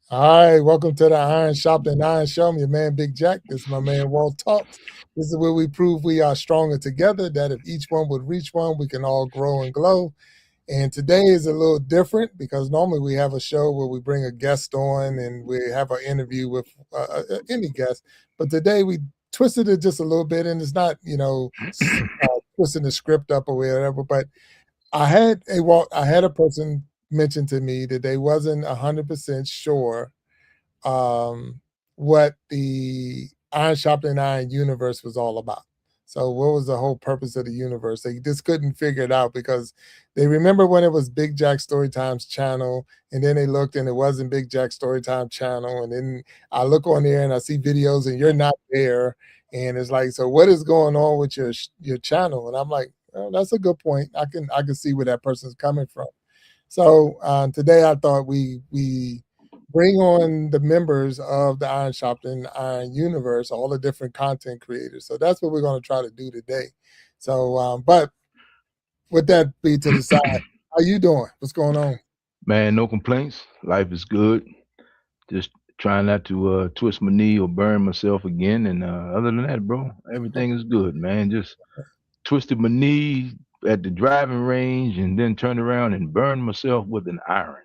All right, welcome to the Iron Sharpening Iron Show. I'm your man, Big Jack. This is my man, Walt Talks. This is where we prove we are stronger together, that if each one would reach one, we can all grow and glow. And today is a little different because normally we have a show where we bring a guest on and we have an interview with any guest. But today we twisted it just a little bit, and it's not, twisting the script up or whatever. But I had a person mention to me that they wasn't 100% sure um, what the Iron Sharpening Iron universe was all about. So, what was the whole purpose of the universe? They just couldn't figure it out because they remember when it was Big Jack StoryTime's channel, and then they looked and it wasn't Big Jack StoryTime channel, and then I look on there and I see videos and you're not there, and it's like, so what is going on with your channel? And I'm like, well, that's a good point. I can see where that person's coming from. So today I thought we bring on the members of the Iron Sharpening Iron Universe, all the different content creators. So that's what we're going to try to do today. So, but with that be to the side, how you doing? What's going on? Man, no complaints. Life is good. Just trying not to twist my knee or burn myself again. And other than that, bro, everything is good, man. Just twisted my knee at the driving range and then turned around and burned myself with an iron.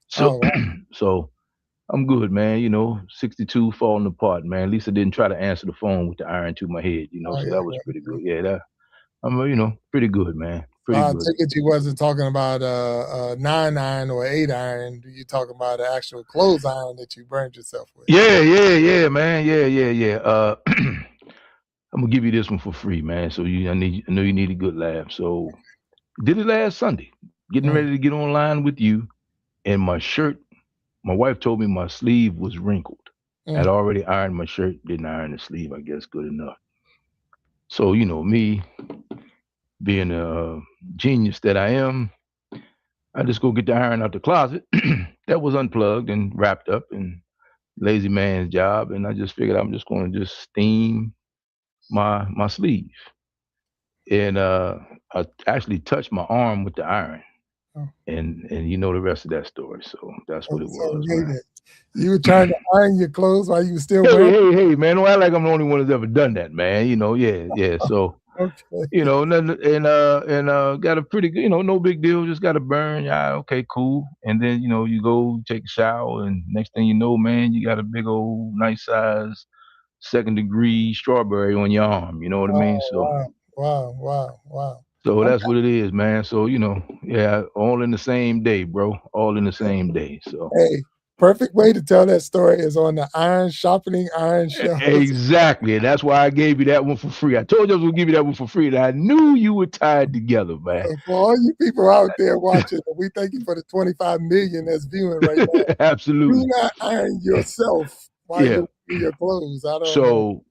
So, Oh, wow. so I'm good, man. 62 falling apart, man. At least I didn't try to answer the phone with the iron to my head, Oh, so yeah, that was yeah, pretty good. yeah. Yeah, I'm, pretty good, man. So Pretty I good. take it you wasn't talking about a 9 iron or 8 iron. You talking about an actual clothes iron that you burned yourself with? Yeah, man. Yeah. I'm gonna give you this one for free, man. I know you need a good laugh. So did it last Sunday. Getting Mm, ready to get online with you, and my shirt. My wife told me my sleeve was wrinkled. I'd mm. already ironed my shirt, didn't iron the sleeve. I guess good enough. So me being a genius that I am, I just go get the iron out the closet that was unplugged and wrapped up and lazy man's job, and I just figured I'm just going to just steam my sleeve, and I actually touched my arm with the iron, Oh, and you know the rest of that story. So that's what it so was, wait a man. minute. You were trying to iron your clothes while you were still Hey, wearing hey, man! Don't act like I'm the only one that's ever done that, man. Yeah. them? So Okay. nothing, and got a pretty good, no big deal. Just got to burn. Yeah, okay, cool. And then you go take a shower, and next thing you know, man, you got a big old nice size second-degree strawberry on your arm. You know what I mean? Oh, So wow. So that's Okay. what it is, man. So, yeah, all in the same day, bro. All in the same day. So Hey, perfect way to tell that story is on the Iron Sharpening Iron Show. exactly. And that's why I gave you that one for free. I told you I was gonna give you that one for free. And I knew you were tied together, man. For all you people out there watching, we thank you for the 25 million that's viewing right now. Do Absolutely. not iron yourself while Yeah. you're wearing your clothes. I don't know. So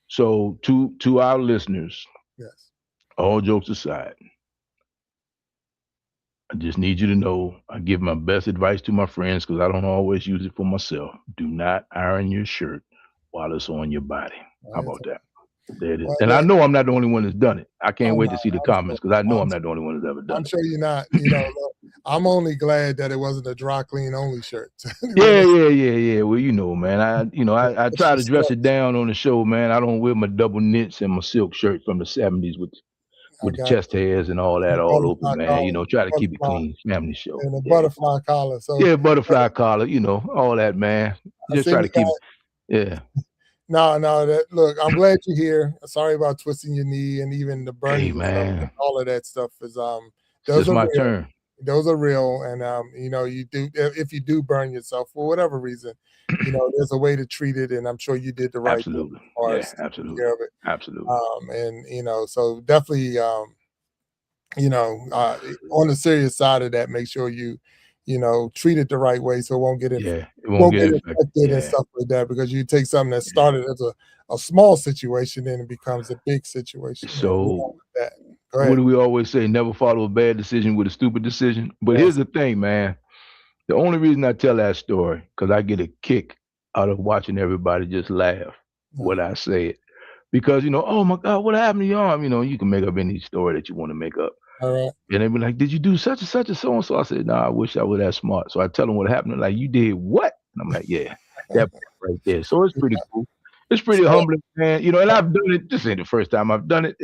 so to our listeners, Yes. all jokes aside, I just need you to know I give my best advice to my friends because I don't always use it for myself. Do not iron your shirt while it's on your body. How Right. about that? There it is. Well, And I look, know I'm not the only one that's done it. I can't oh wait no, to see the I'm sure. comments because I know I'm I'm not the only one that's ever I'm done sure you're not. it. Look, I'm only glad that it wasn't a dry clean only shirt. When Yeah. Well, man, I try extra to dress it steps. down on the show, man. I don't wear my double knits and my silk shirt from the '70s I with the got chest hairs and all the that all over, butterfly man. collar, Try to keep it butterfly, clean, family show. and the Yeah, butterfly collar. So yeah, butterfly collar, all that, man. I Just seen try you to keep it. got Yeah. no. That look, I'm glad you're here. Sorry about twisting your knee and even the burning Hey, yourself. And man, all of that stuff is it's those just are my real. turn. Those are real, and you do if you do burn yourself for whatever reason, there's a way to treat it, and I'm sure you did the right thing Absolutely. as far Yeah, as taking absolutely. care of it. Absolutely. And so definitely you know, uh, on the serious side of that, make sure you treat it the right way so it Yeah, it won't won't get get infected. infected and Yeah, stuff like that. Because you take something that yeah. started as a small situation, then it becomes a big situation, and we don't So, want that. Go what ahead. do we always say? Never follow a bad decision with a stupid decision. But here's Yes. the thing, man. The only reason I tell that story, because I get a kick out of watching everybody just laugh when I say it. Because, oh my God, what happened to your arm? You can make up any story that you want to make up. All right. And they be like, did you do such and such and so and so? I said, nah, I wish I was that smart. So I tell them what happened. They're like, you did what? And I'm like, yeah, that right there. So it's pretty cool. It's pretty humbling, man. You know, and I've done it. This ain't the first time I've done it.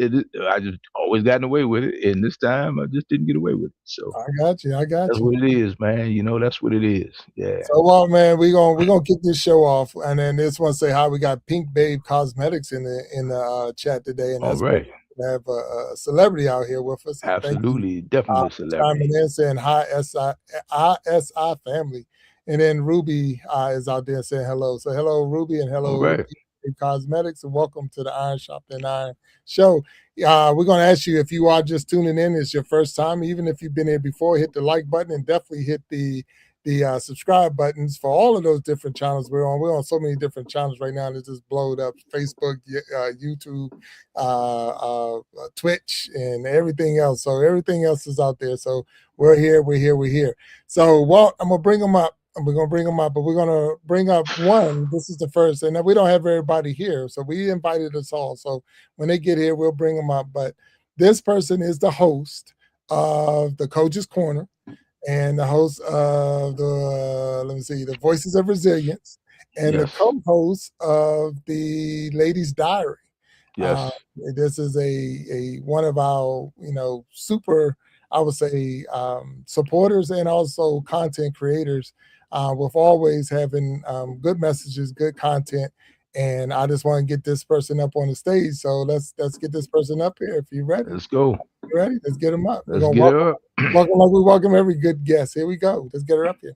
I just always gotten away with it, and this time I just didn't get away with it. So I got you. I got that's you. what it is, man. You know, that's what it is. Yeah. So, well, man, we're gonna kick this show off, and then this one say hi. We got Pink Babe Cosmetics in the chat today, and All that's right. we have a celebrity out here with us. Absolutely, definitely a celebrity. Chiming in saying hi, ISI family, and then Ruby is out there saying hello. So hello, Ruby, and hello, All right. Cosmetics, and welcome to the Iron Sharpening Iron show. We're going to ask you if you are just tuning in, it's your first time, even if you've been here before, hit the like button and definitely hit the subscribe buttons for all of those different channels we're on. We're on so many different channels right now, and it's just blowed up. Facebook, YouTube, Twitch, and everything else. So everything else is out there. So we're here. So Walt, I'm gonna bring them up. We're gonna bring them up, but we're gonna bring up one. This is the first, and we don't have everybody here, so we invited us all. So when they get here, we'll bring them up. But this person is the host of the Coach's Corner and the host of the Voices of Resilience, and Yes. the co-host of the Ladies' Diary. Yes. This is a one of our super, I would say, supporters and also content creators, with always having good messages, good content. And I just want to get this person up on the stage. So let's get this person up here. If you're ready, Let's go. you ready? Let's get him up. Let's get her up. Welcome like we welcome every good guest. Here we go. Let's get her up here.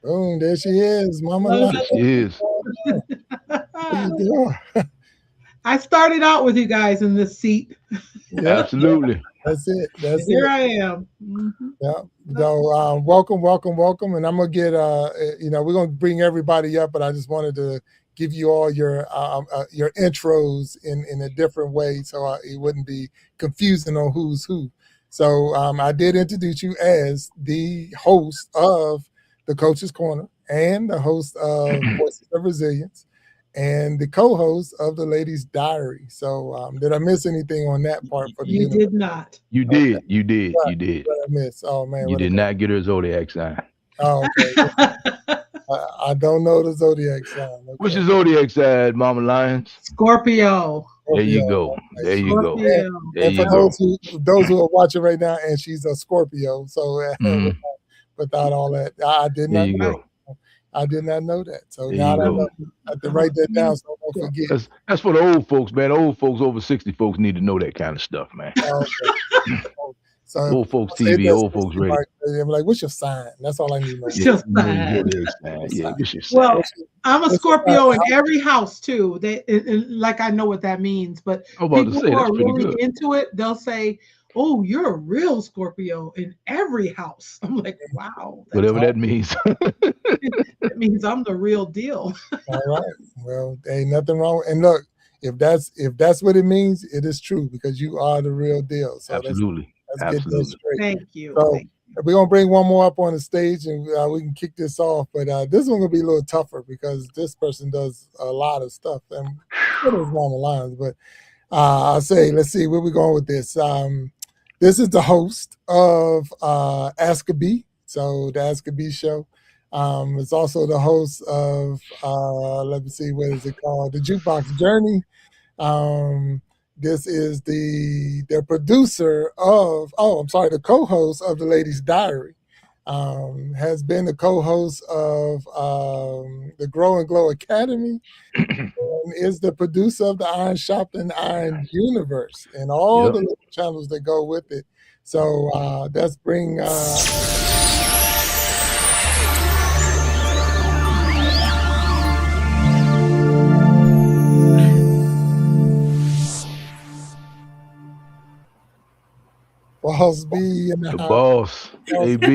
Boom, there she is, Mama. There she is. How you doing? I started out with you guys in this seat. Yeah, absolutely. That's it. Here I am. Mm-hmm. Yeah. So welcome. And I'm gonna get we're gonna bring everybody up, but I just wanted to give you all your intros in a different way, so it wouldn't be confusing on who's who. So I did introduce you as the host of the Coach's Corner and the host of Voices of Resilience and the co-host of the Ladies' Diary. So did I miss anything on that part? For the you did not. You did. You did. What? You did. What I miss? Oh man, you did not get her zodiac sign. Oh, okay. I don't know the zodiac sign. Okay. What's your zodiac sign, Mama Lions? Scorpio. There you go. There you go. And for those who are watching right now, and she's a Scorpio, so without all that, I did not know. I did not know that. So now I have to write that down so I don't forget. That's for the old folks, man. Old folks over 60 folks need to know that kind of stuff, man. Okay. So old folks TV, old folks radio. I'm like, what's your sign? That's all I need to know. What's your sign? Yeah, what's your sign? Well, I'm a Scorpio in every house too. Like I know what that means, but people who are really into it, they'll say, "Oh, you're a real Scorpio in every house." I'm like, wow. Whatever that means. That means I'm the real deal. All right. Well, ain't nothing wrong. And look, if that's what it means, it is true because you are the real deal. So absolutely. Let's get this straight. Thank you. So we're gonna bring one more up on the stage, and we can kick this off. But this one gonna be a little tougher because this person does a lot of stuff, and it is on the lines. But I'll say, let's see where we're going with this. This is the host of Ask a Bee, so the Ask a Bee show. It's also the host of let me see, what is it called? The Jukebox Journey. This is the producer of, the co-host of the Ladies' Diary. Has been the co-host of the Grow and Glow Academy, and is the producer of the Iron Sharpening Iron Universe and all the little channels that go with it. So let's bring Boss B in the boss. AB.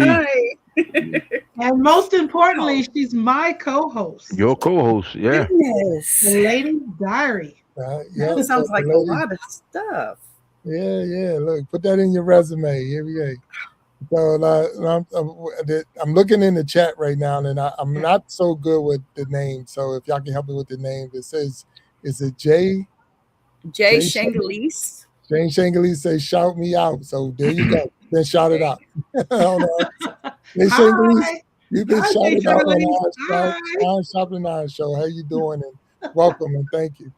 And most importantly, she's my co-host. Your co-host, yeah. Goodness. The Ladies' Diary. That sounds like a lot of stuff. Yeah. Look, put that in your resume. Here we go. So I'm looking in the chat right now, and I'm not so good with the name. So if y'all can help me with the name, it says, is it Jay? Jay Shangalese. Jane Shangalese says, shout me out. So there you go. Then shout it out. Jay Shangalese, you've been shouted out on our Shopping Iron Show. How you doing? And welcome and thank you.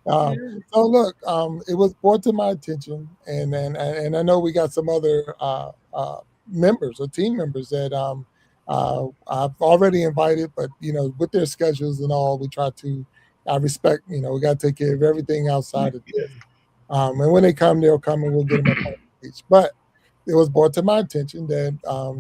So look, it was brought to my attention, and I know we got some other members or team members that I've already invited, but with their schedules and all, we try to. I respect. We got to take care of everything outside of this. And when they come, they'll come, and we'll get them up on the stage. But it was brought to my attention that a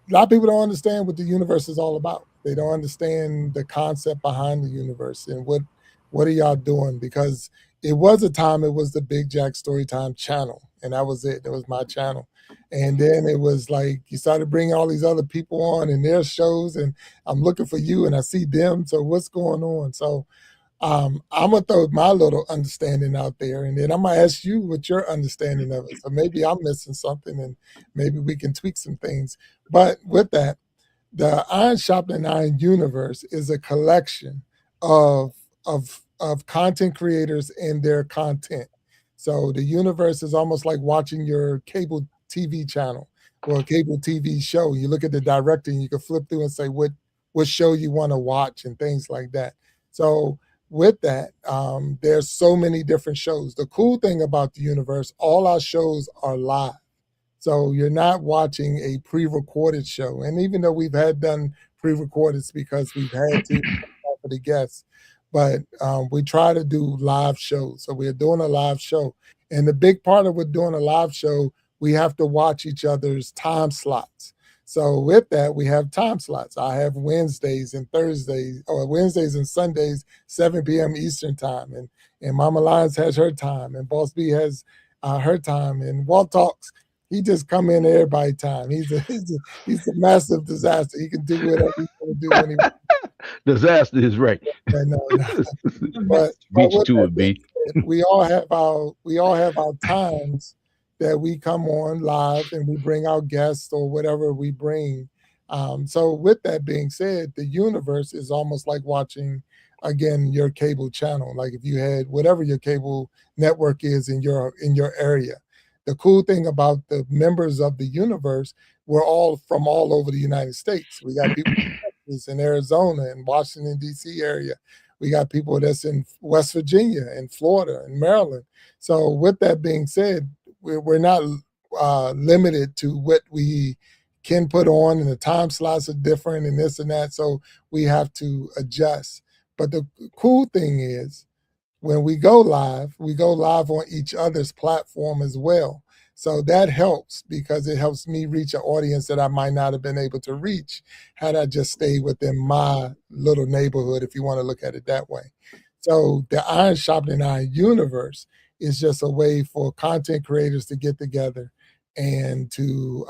lot of people don't understand what the universe is all about. They don't understand the concept behind the universe and what are y'all doing? Because it was a time, it was the Big Jack StoryTime channel, and that was it. That was my channel. And then it was like you started bringing all these other people on and their shows, and I'm looking for you, and I see them. So what's going on? So I'm gonna throw my little understanding out there, and then I'm gonna ask you what your understanding of it. So maybe I'm missing something, and maybe we can tweak some things. But with that, the ISI Universe is a collection of content creators and their content. So the universe is almost like watching your cable TV channel or a cable TV show. You look at the director and you can flip through and say what show you want to watch and things like that. So with that, there's so many different shows. The cool thing about the universe, all our shows are live. So you're not watching a pre-recorded show. And even though we've had done pre-recorded because we've had to for the guests, but we try to do live shows. So we're doing a live show. And the big part of doing a live show, we have to watch each other's time slots. So with that, we have time slots. I have Wednesdays and Thursdays, or Wednesdays and Sundays, 7 p.m. Eastern time. And Mama Lions has her time, and Boss B has her time. And Walt Talks, he just come in everybody's time. He's a massive disaster. He can do whatever he want to do when he wants. Disaster is right. No. But beat you to it, B. We all have our times that we come on live and we bring our guests or whatever we bring. So with that being said, the universe is almost like watching, again, your cable channel. Like if you had whatever your cable network is in your area. The cool thing about the members of the universe, we're all from all over the United States. We got people in Arizona and Washington, D.C. area. We got people that's in West Virginia and Florida and Maryland. So with that being said, we're not limited to what we can put on, and the time slots are different and this and that. So we have to adjust. But the cool thing is, when we go live on each other's platform as well. So that helps because it helps me reach an audience that I might not have been able to reach had I just stayed within my little neighborhood, if you want to look at it that way. So the Shopping Universe is just a way for content creators to get together and to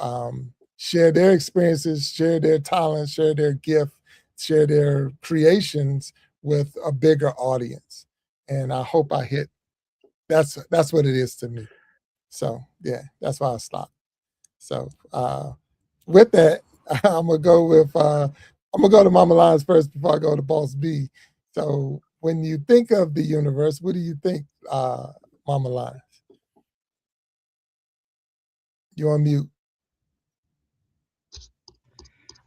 share their experiences, share their talents, share their gift, share their creations with a bigger audience. And I hope I hit. That's what it is to me. So yeah, that's why I stopped. So with that, I'm gonna go to Mama Lions first before I go to Boss B. So when you think of the universe, what do you think, Mama Lions? You're on mute.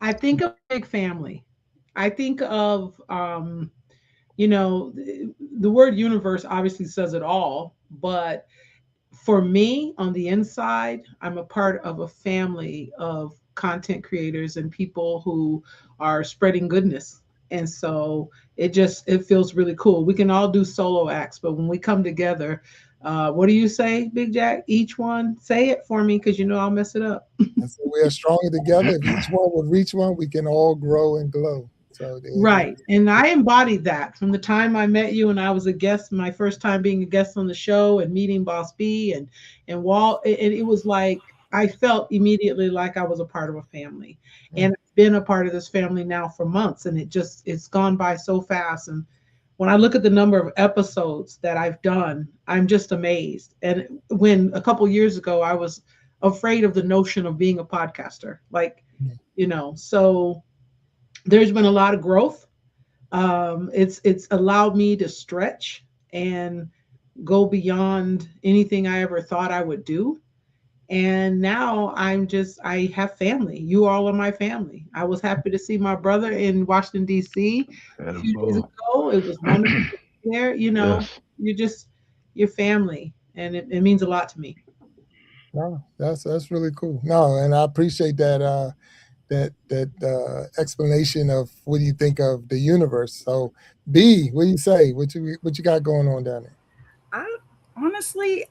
I think of big family. I think of the word universe obviously says it all, but for me on the inside, I'm a part of a family of content creators and people who are spreading goodness. And so it feels really cool. We can all do solo acts, but when we come together, what do you say, Big Jack? Each one, say it for me because I'll mess it up. And so we are stronger together. If each one would reach one, we can all grow and glow. So right. And I embodied that from the time I met you and I was a guest, my first time being a guest on the show and meeting Boss B and Walt. And it was like, I felt immediately like I was a part of a family. And I've been a part of this family now for months, and it's gone by so fast. And when I look at the number of episodes that I've done, I'm just amazed. And when a couple years ago, I was afraid of the notion of being a podcaster. Like, Yeah. So there's been a lot of growth. It's allowed me to stretch and go beyond anything I ever thought I would do. And now I have family. You all are my family. I was happy to see my brother in Washington, D.C. a few days ago. It was wonderful to be there. Yes. You're just your family, and it means a lot to me. No, that's really cool. No, and I appreciate that explanation of what do you think of the universe. So, B, what do you say? What you got going on down there? Honestly,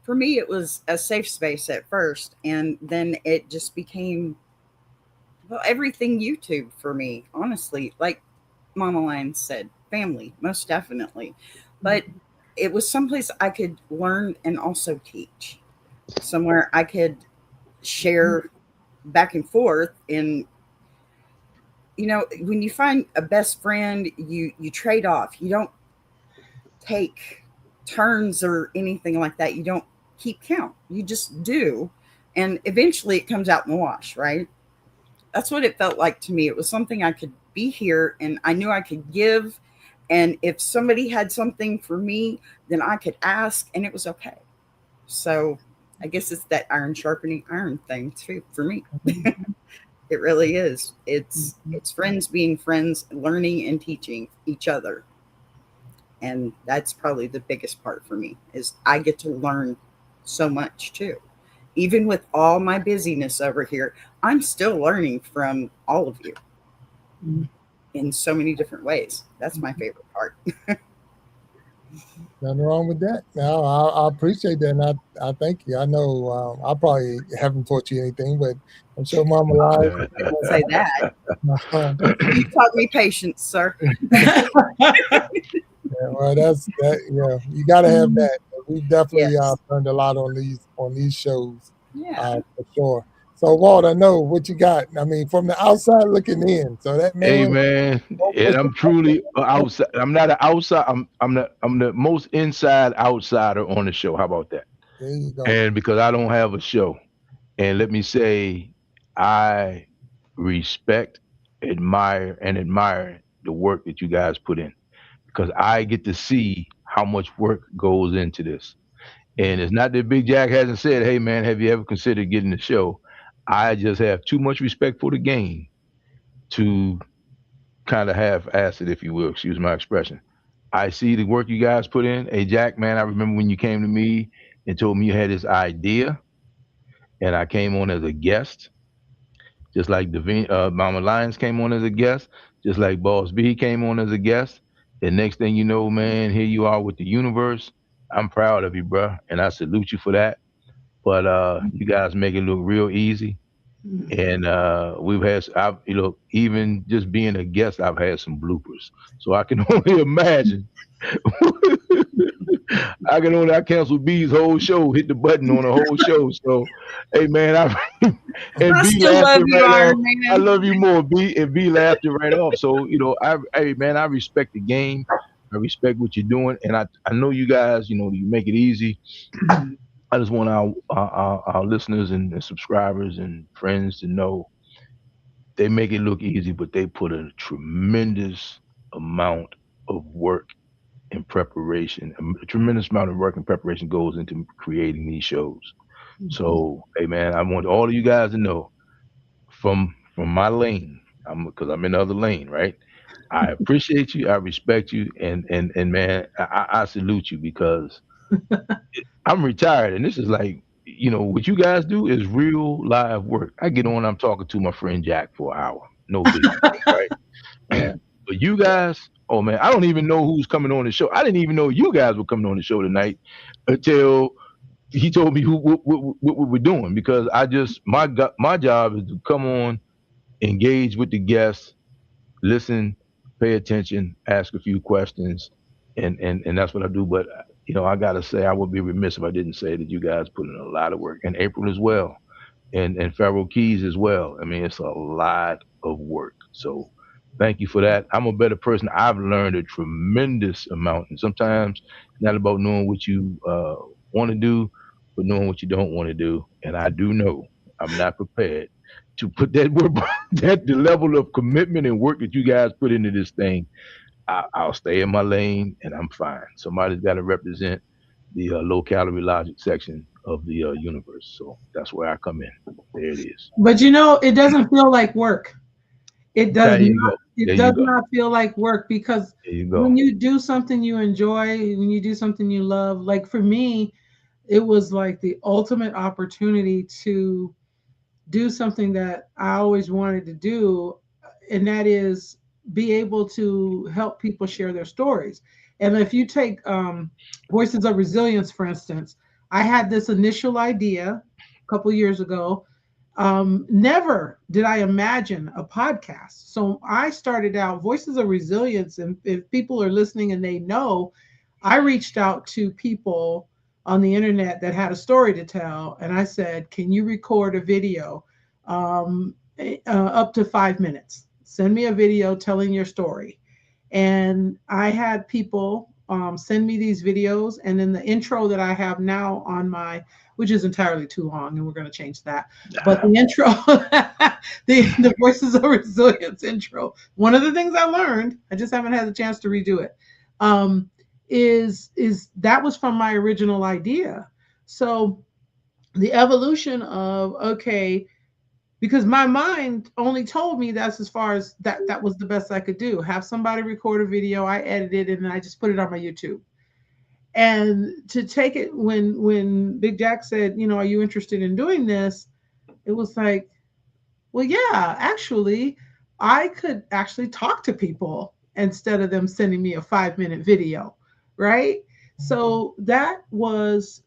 for me, it was a safe space at first, and then it just became, well, everything YouTube for me. Honestly, like Mama Lion said, family, most definitely. But it was someplace I could learn and also teach, somewhere I could share back and forth. And when you find a best friend, you trade off. You don't take turns or anything like that. You don't keep count. You just do. And eventually it comes out in the wash, right? That's what it felt like to me. It was something I could be here and I knew I could give. And if somebody had something for me, then I could ask and it was okay. So I guess it's that iron sharpening iron thing too for me. It really is. It's friends being friends, learning and teaching each other. And that's probably the biggest part for me is I get to learn so much too. Even with all my busyness over here, I'm still learning from all of you in so many different ways. That's my favorite part. Nothing wrong with that. No, I appreciate that, and I thank you. I know I probably haven't taught you anything, but I'm sure Mama Lion. I didn't say that. You taught me patience, sir. Yeah, well, that's that. Yeah, you got to have that. We've definitely Yes. learned a lot on these shows, Yeah. for sure. So, Walt, I know what you got. I mean, from the outside looking in. So that Hey man, man, and I'm truly outside. I'm not an outside. I'm the most inside outsider on the show. How about that? there you go. And because I don't have a show, and let me say, I respect, admire the work that you guys put in because I get to see how much work goes into this. And it's not that Big Jack hasn't said, "Hey man, have you ever considered getting the show?" I just have too much respect for the game to kind of half-ass it, if you will, excuse my expression. I see the work you guys put in. Hey, Jack, man, I remember when you came to me and told me you had this idea, and I came on as a guest, just like Mama Lions came on as a guest, just like Boss B came on as a guest. The next thing you know, man, here you are with the universe. I'm proud of you, bro, and I salute you for that. But you guys make it look real easy. And even just being a guest, I've had some bloopers. So I can only imagine. I canceled B's whole show, hit the button on the whole show. So, hey man, and I B still laughed love it you, right off. Iron I Man. love you more, B, and B laughed it right off. So hey man, I respect the game. I respect what you're doing, and I know you guys. You make it easy. I just want our listeners and subscribers and friends to know they make it look easy, but they put a tremendous amount of work and preparation. A tremendous amount of work and preparation goes into creating these shows. So, hey man, I want all of you guys to know from my lane, because I'm in the other lane, right? I appreciate you, I respect you, and man, I salute you because I'm retired, and this is like, what you guys do is real live work. I get on, I'm talking to my friend Jack for an hour, no biggie, right? But you guys, oh man, I don't even know who's coming on the show. I didn't even know you guys were coming on the show tonight until he told me what we were doing because my job is to come on, engage with the guests, listen, pay attention, ask a few questions, and that's what I do. But I gotta say, I would be remiss if I didn't say that you guys put in a lot of work, and April as well, and Pharaoh Keys as well. I mean, it's a lot of work. So thank you for that. I'm a better person. I've learned a tremendous amount, and sometimes it's not about knowing what you want to do, for knowing what you don't want to do. And I do know I'm not prepared to put that work, the level of commitment and work that you guys put into this thing. I'll stay in my lane and I'm fine. Somebody's got to represent the low calorie logic section of the universe. So that's where I come in. There it is. But it doesn't feel like work. It does there you not. Go. It does not feel like work, because when you do something you enjoy, when you do something you love, like for me, it was like the ultimate opportunity to do something that I always wanted to do, and that is be able to help people share their stories. And if you take Voices of Resilience, for instance, I had this initial idea a couple years ago. Never did I imagine a podcast. So I started out Voices of Resilience, and if people are listening and they know, I reached out to people on the internet that had a story to tell, and I said, can you record a video up to 5 minutes? Send me a video telling your story. And I had people send me these videos, and then the intro that I have now on my, which is entirely too long, and we're going to change that. But the intro, the Voices of Resilience intro, one of the things I learned, I just haven't had the chance to redo it, is that was from my original idea. So the evolution of, okay, because my mind only told me that's as far as that was the best I could do. Have somebody record a video, I edited it, and I just put it on my YouTube. And to take it, when Big Jack said, are you interested in doing this? It was like, well, yeah, actually, I could actually talk to people instead of them sending me a 5-minute video, right? So that was,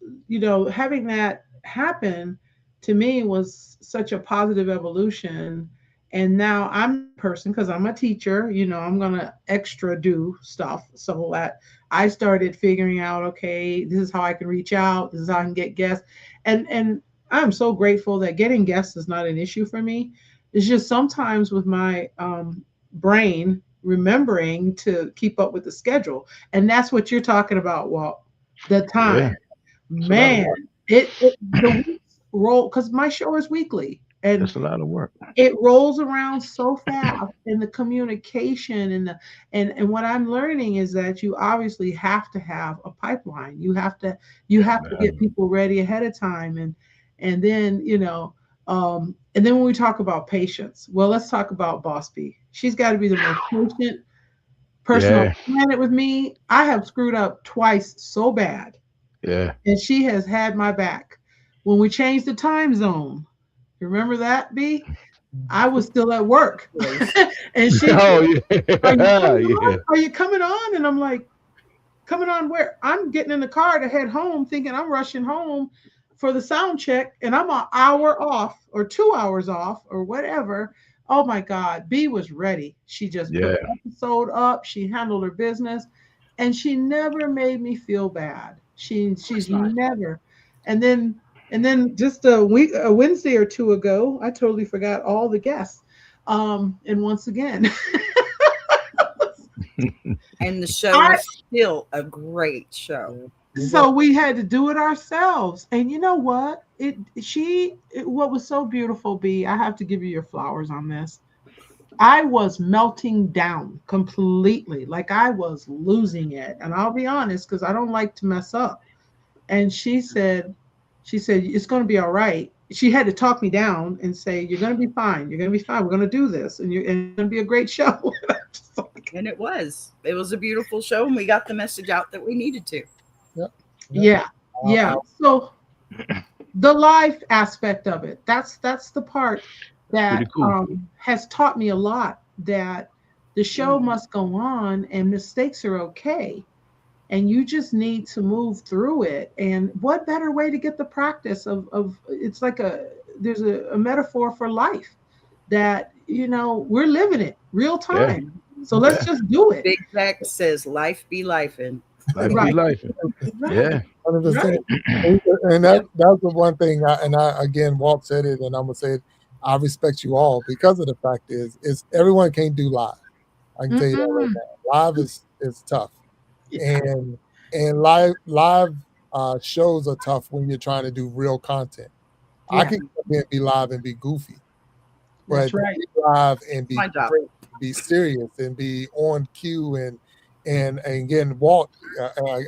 having that happen to me was such a positive evolution. And now I'm a person, because I'm a teacher, I'm going to extra do stuff. So that I started figuring out, okay, this is how I can reach out. This is how I can get guests. And I'm so grateful that getting guests is not an issue for me. It's just sometimes with my brain remembering to keep up with the schedule. And that's what you're talking about, Walt. The time. Yeah. Man, the weeks roll, because my show is weekly. And that's a lot of work. It rolls around so fast, and the communication and what I'm learning is that you obviously have to have a pipeline. You have to get people ready ahead of time, and then and then when we talk about patience, well, let's talk about Boss B. She's got to be the most patient person on the planet with me. I have screwed up twice so bad. Yeah. And she has had my back. When we changed the time zone, remember that, B? I was still at work. And she said, are you coming on? And I'm like, coming on where? I'm getting in the car to head home, thinking I'm rushing home for the sound check, and I'm an hour off or 2 hours off or whatever. Oh my God, B was ready. She just put the episode up. She handled her business, and she never made me feel bad. She's never. And then just a Wednesday or two ago, I totally forgot all the guests. And once again. And the show is still a great show. So we had to do it ourselves. And you know what? What was so beautiful, B, I have to give you your flowers on this. I was melting down completely. Like I was losing it. And I'll be honest, because I don't like to mess up. And she said, it's going to be all right. She had to talk me down and say, you're going to be fine. You're going to be fine. We're going to do this. And it's going to be a great show. And it was a beautiful show. And we got the message out that we needed to. Yeah. So the life aspect of it, that's the part that has taught me a lot, that the show must go on and mistakes are okay. And you just need to move through it. And what better way to get the practice of it's like there's a metaphor for life that, we're living it real time. Yeah. So let's just do it. Big Jack says life be lifing. Life be lifing. Yeah. 100%. And that's the one thing, and I again, Walt said it, and I'm going to say it, I respect you all, because of the fact is everyone can't do live. I can tell you that right now. Live is tough. Yeah. And live shows are tough when you're trying to do real content. Yeah. I can come in, be live and be goofy, but That's right. be live and be My job. great, be serious and be on cue and again, Walt,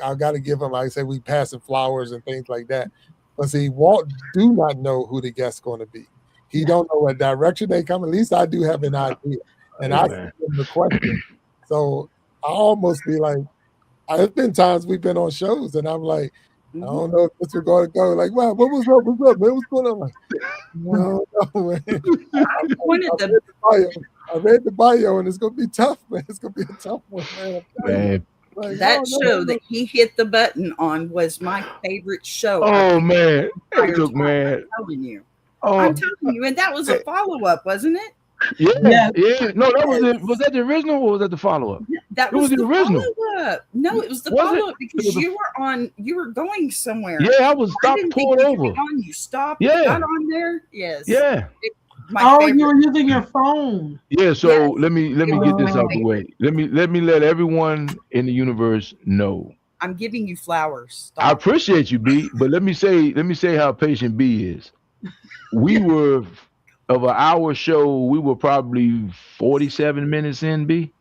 I got to give him. Like I said, we passing flowers and things like that. But see, Walt do not know who the guest's going to be. He don't know what direction they come. At least I do have an idea, and I send him the question. So I almost be like, there's been times we've been on shows, and I'm like, I don't know if this is going to go. Like, wow, what was up? What's up, man? What's going on? I'm like, no, man. I read the bio, and it's going to be tough, man. It's going to be a tough one, man. Like, that show that he hit the button on was my favorite show. Oh, man. Look, man. I'm telling you. I'm telling you. And that was a follow-up, wasn't it? Yeah. No, that was it. Was that the original or was that the follow-up? That was the original. Follow-up. No, it was the follow-up because you were going somewhere. Yeah, I was stopped pulling over. You stopped. Got on there. Yes. Yeah. You were using your phone. Yeah, so let me get this out the way. Let me let everyone in the universe know. I'm giving you flowers. Stop. I appreciate you, B, but let me say how patient B is. We were of an hour show, we were probably 47 minutes in, B.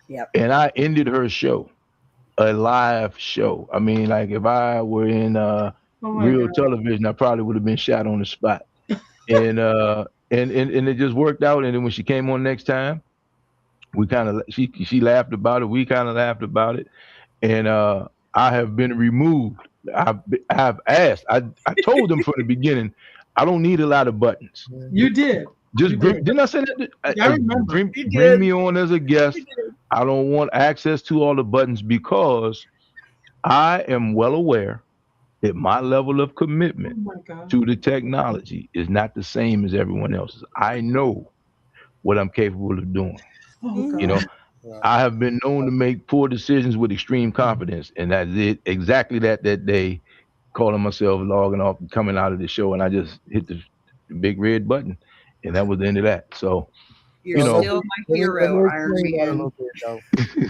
Yep. And I ended her show, a live show. I mean, like if I were in real television, I probably would have been shot on the spot. And it just worked out. And then when she came on next time, we kind of she laughed about it. We kind of laughed about it. And I have been removed. I've asked. I told them from the beginning, I don't need a lot of buttons. You did. Didn't I say that? I remember. Bring me on as a guest. I don't want access to all the buttons because I am well aware that my level of commitment to the technology is not the same as everyone else's. I know what I'm capable of doing. You know, I have been known to make poor decisions with extreme confidence, and that's it. Exactly that day, calling myself, logging off, and coming out of the show, and I just hit the big red button, and that was the end of that. So, you're still my hero, Iron Man.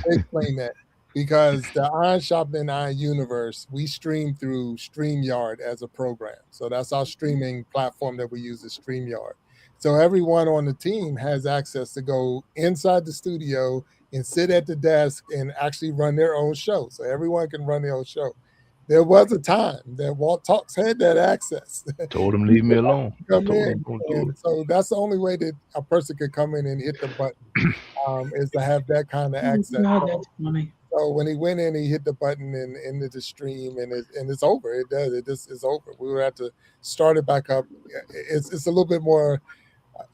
Explain that. Because the Iron Sharpening Iron Universe, we stream through StreamYard as a program. So that's our streaming platform that we use is StreamYard. So everyone on the team has access to go inside the studio and sit at the desk and actually run their own show. So everyone can run their own show. There was a time that Walt Talks had that access. Told him leave me alone. So that's the only way that a person could come in and hit the button is to have that kind of access. That's funny. So when he went in, he hit the button and ended the stream, and it's over. It does. It just is over. We would have to start it back up. It's a little bit more.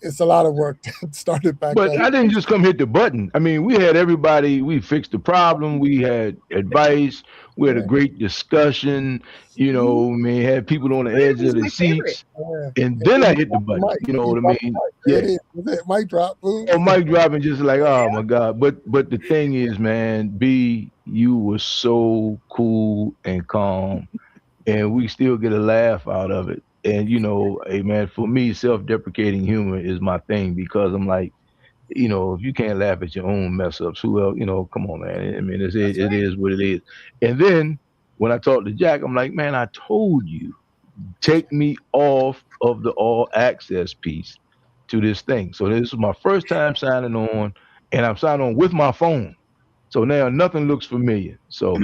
It's a lot of work to start it back up. But I didn't just come hit the button. I mean, we had everybody. We fixed the problem. We had advice. We had a great discussion. You know, I mean, had people on the edge of the seats. And then I hit the button. You know what I mean? Yeah. Mic drop. Boom. Oh, mic dropping, just like, oh my God. But the thing is, man, B, you were so cool and calm, and we still get a laugh out of it. And, you know, hey, man, for me, self-deprecating humor is my thing because I'm like, you know, if you can't laugh at your own mess ups, who else, you know, come on, man. I mean, it is what it is. And then when I talked to Jack, I'm like, man, I told you, take me off of the all access piece to this thing. So this is my first time signing on, and I'm signing on with my phone. So now nothing looks familiar. So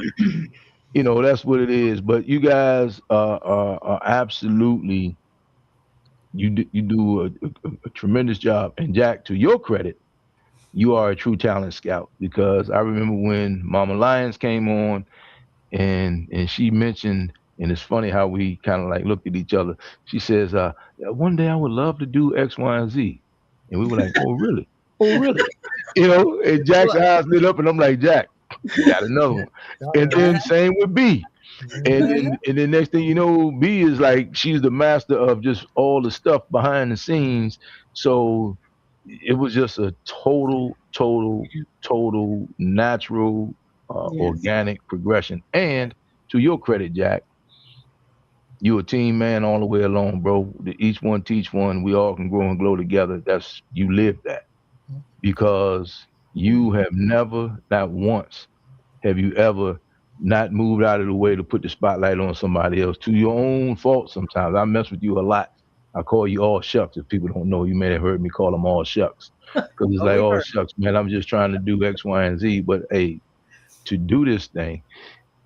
you know, that's what it is. But you guys are absolutely, you do a tremendous job. And Jack, to your credit, you are a true talent scout, because I remember when Mama Lyons came on and she mentioned, and it's funny how we kind of like looked at each other. She says, one day I would love to do X, Y, and Z. And we were like, oh, really? Oh, really? You know, and Jack's eyes lit up, and I'm like, Jack, you got another one. And then same with B. And then next thing you know, B is like, she's the master of just all the stuff behind the scenes. So it was just a total natural, organic progression. And to your credit, Jack, you a team man all the way along, bro. Each one teach one. We all can grow and glow together. You live that, because you have never, not once, have you ever not moved out of the way to put the spotlight on somebody else to your own fault. Sometimes I mess with you a lot. I call you all shucks. If people don't know, you may have heard me call them all shucks, because it's like, oh shucks, man, I'm just trying to do X, Y, and Z. But hey, to do this thing,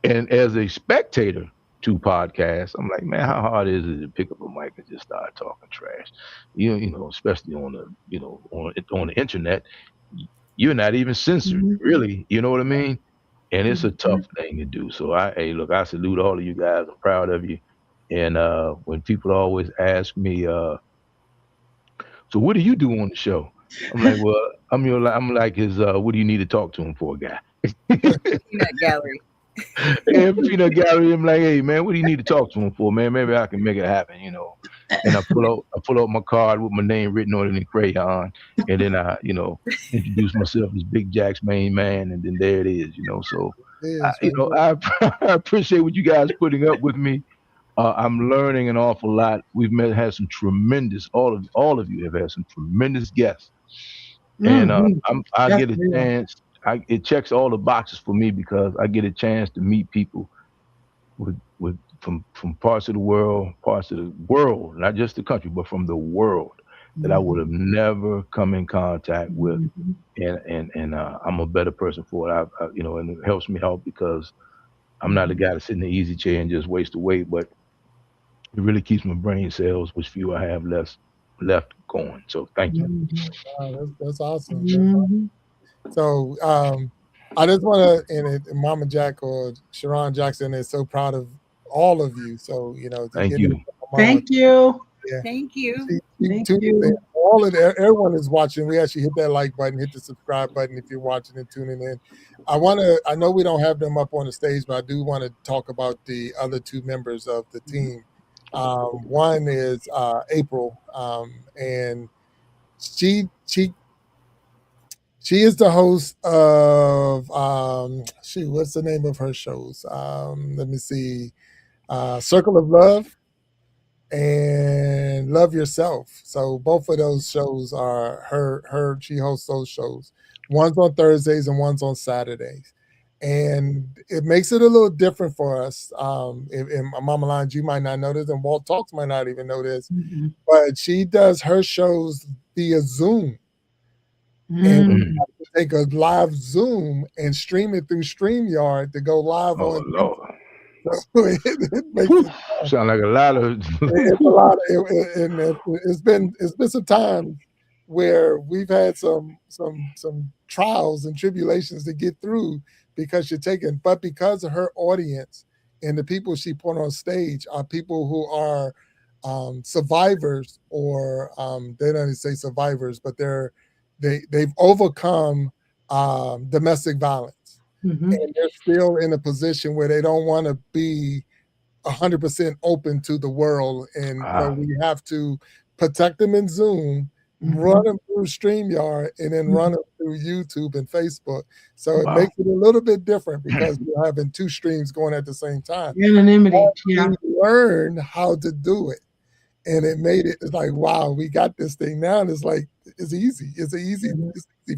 and as a spectator to podcasts, I'm like, man, how hard is it to pick up a mic and just start talking trash? You know, especially on the, on the internet, you're not even censored, really. You know what I mean? And it's a tough thing to do. So hey, look, I salute all of you guys. I'm proud of you. And when people always ask me, so what do you do on the show? I'm like, well, I'm like his what do you need to talk to him for, guy? Peanut gallery. And peanut gallery. I'm like, hey man, what do you need to talk to him for, man? Maybe I can make it happen, And I pull out my card with my name written on it in crayon, and then I, introduce myself as Big Jack's main man, and then there it is, So, I appreciate what you guys putting up with me. I'm learning an awful lot. We've had some tremendous. All of you have had some tremendous guests, and I get a chance. It checks all the boxes for me because I get a chance to meet people from parts of the world, not just the country, but from the world that I would have never come in contact with, and I'm a better person for it. And it helps me out because I'm not a guy to sit in the easy chair and just waste away, but it really keeps my brain cells, which few I have left going. So thank you. Wow, that's awesome. So I just want to, and Mama Jack or Sharon Jackson is so proud of all of you. So thank you. Thank you. Yeah. Thank you. Thank you. Everyone is watching. We actually hit that like button, hit the subscribe button if you're watching and tuning in. I know we don't have them up on the stage, but I do want to talk about the other two members of the team. One is April, and she is the host of what's the name of her shows? Let me see. Circle of Love and Love Yourself. So both of those shows are her she hosts those shows. One's on Thursdays and one's on Saturdays. And it makes it a little different for us. In Mama Lines, you might not know this, and Walt Talks might not even know this, but she does her shows via Zoom. And take a live Zoom and stream it through StreamYard to go live on. Lord. So it makes it sound like a lot of. It's a lot. It's been some times where we've had some trials and tribulations to get through because but because of her audience and the people she put on stage are people who are survivors, or they don't even say survivors, but they've overcome domestic violence. And they're still in a position where they don't want to be 100% open to the world. And so we have to protect them in Zoom, run them through StreamYard, and then run them through YouTube and Facebook. So it makes it a little bit different because we're having two streams going at the same time. Anonymity. We learn how to do it. And it made it's like, wow, we got this thing now. And it's like, it's easy. It's an easy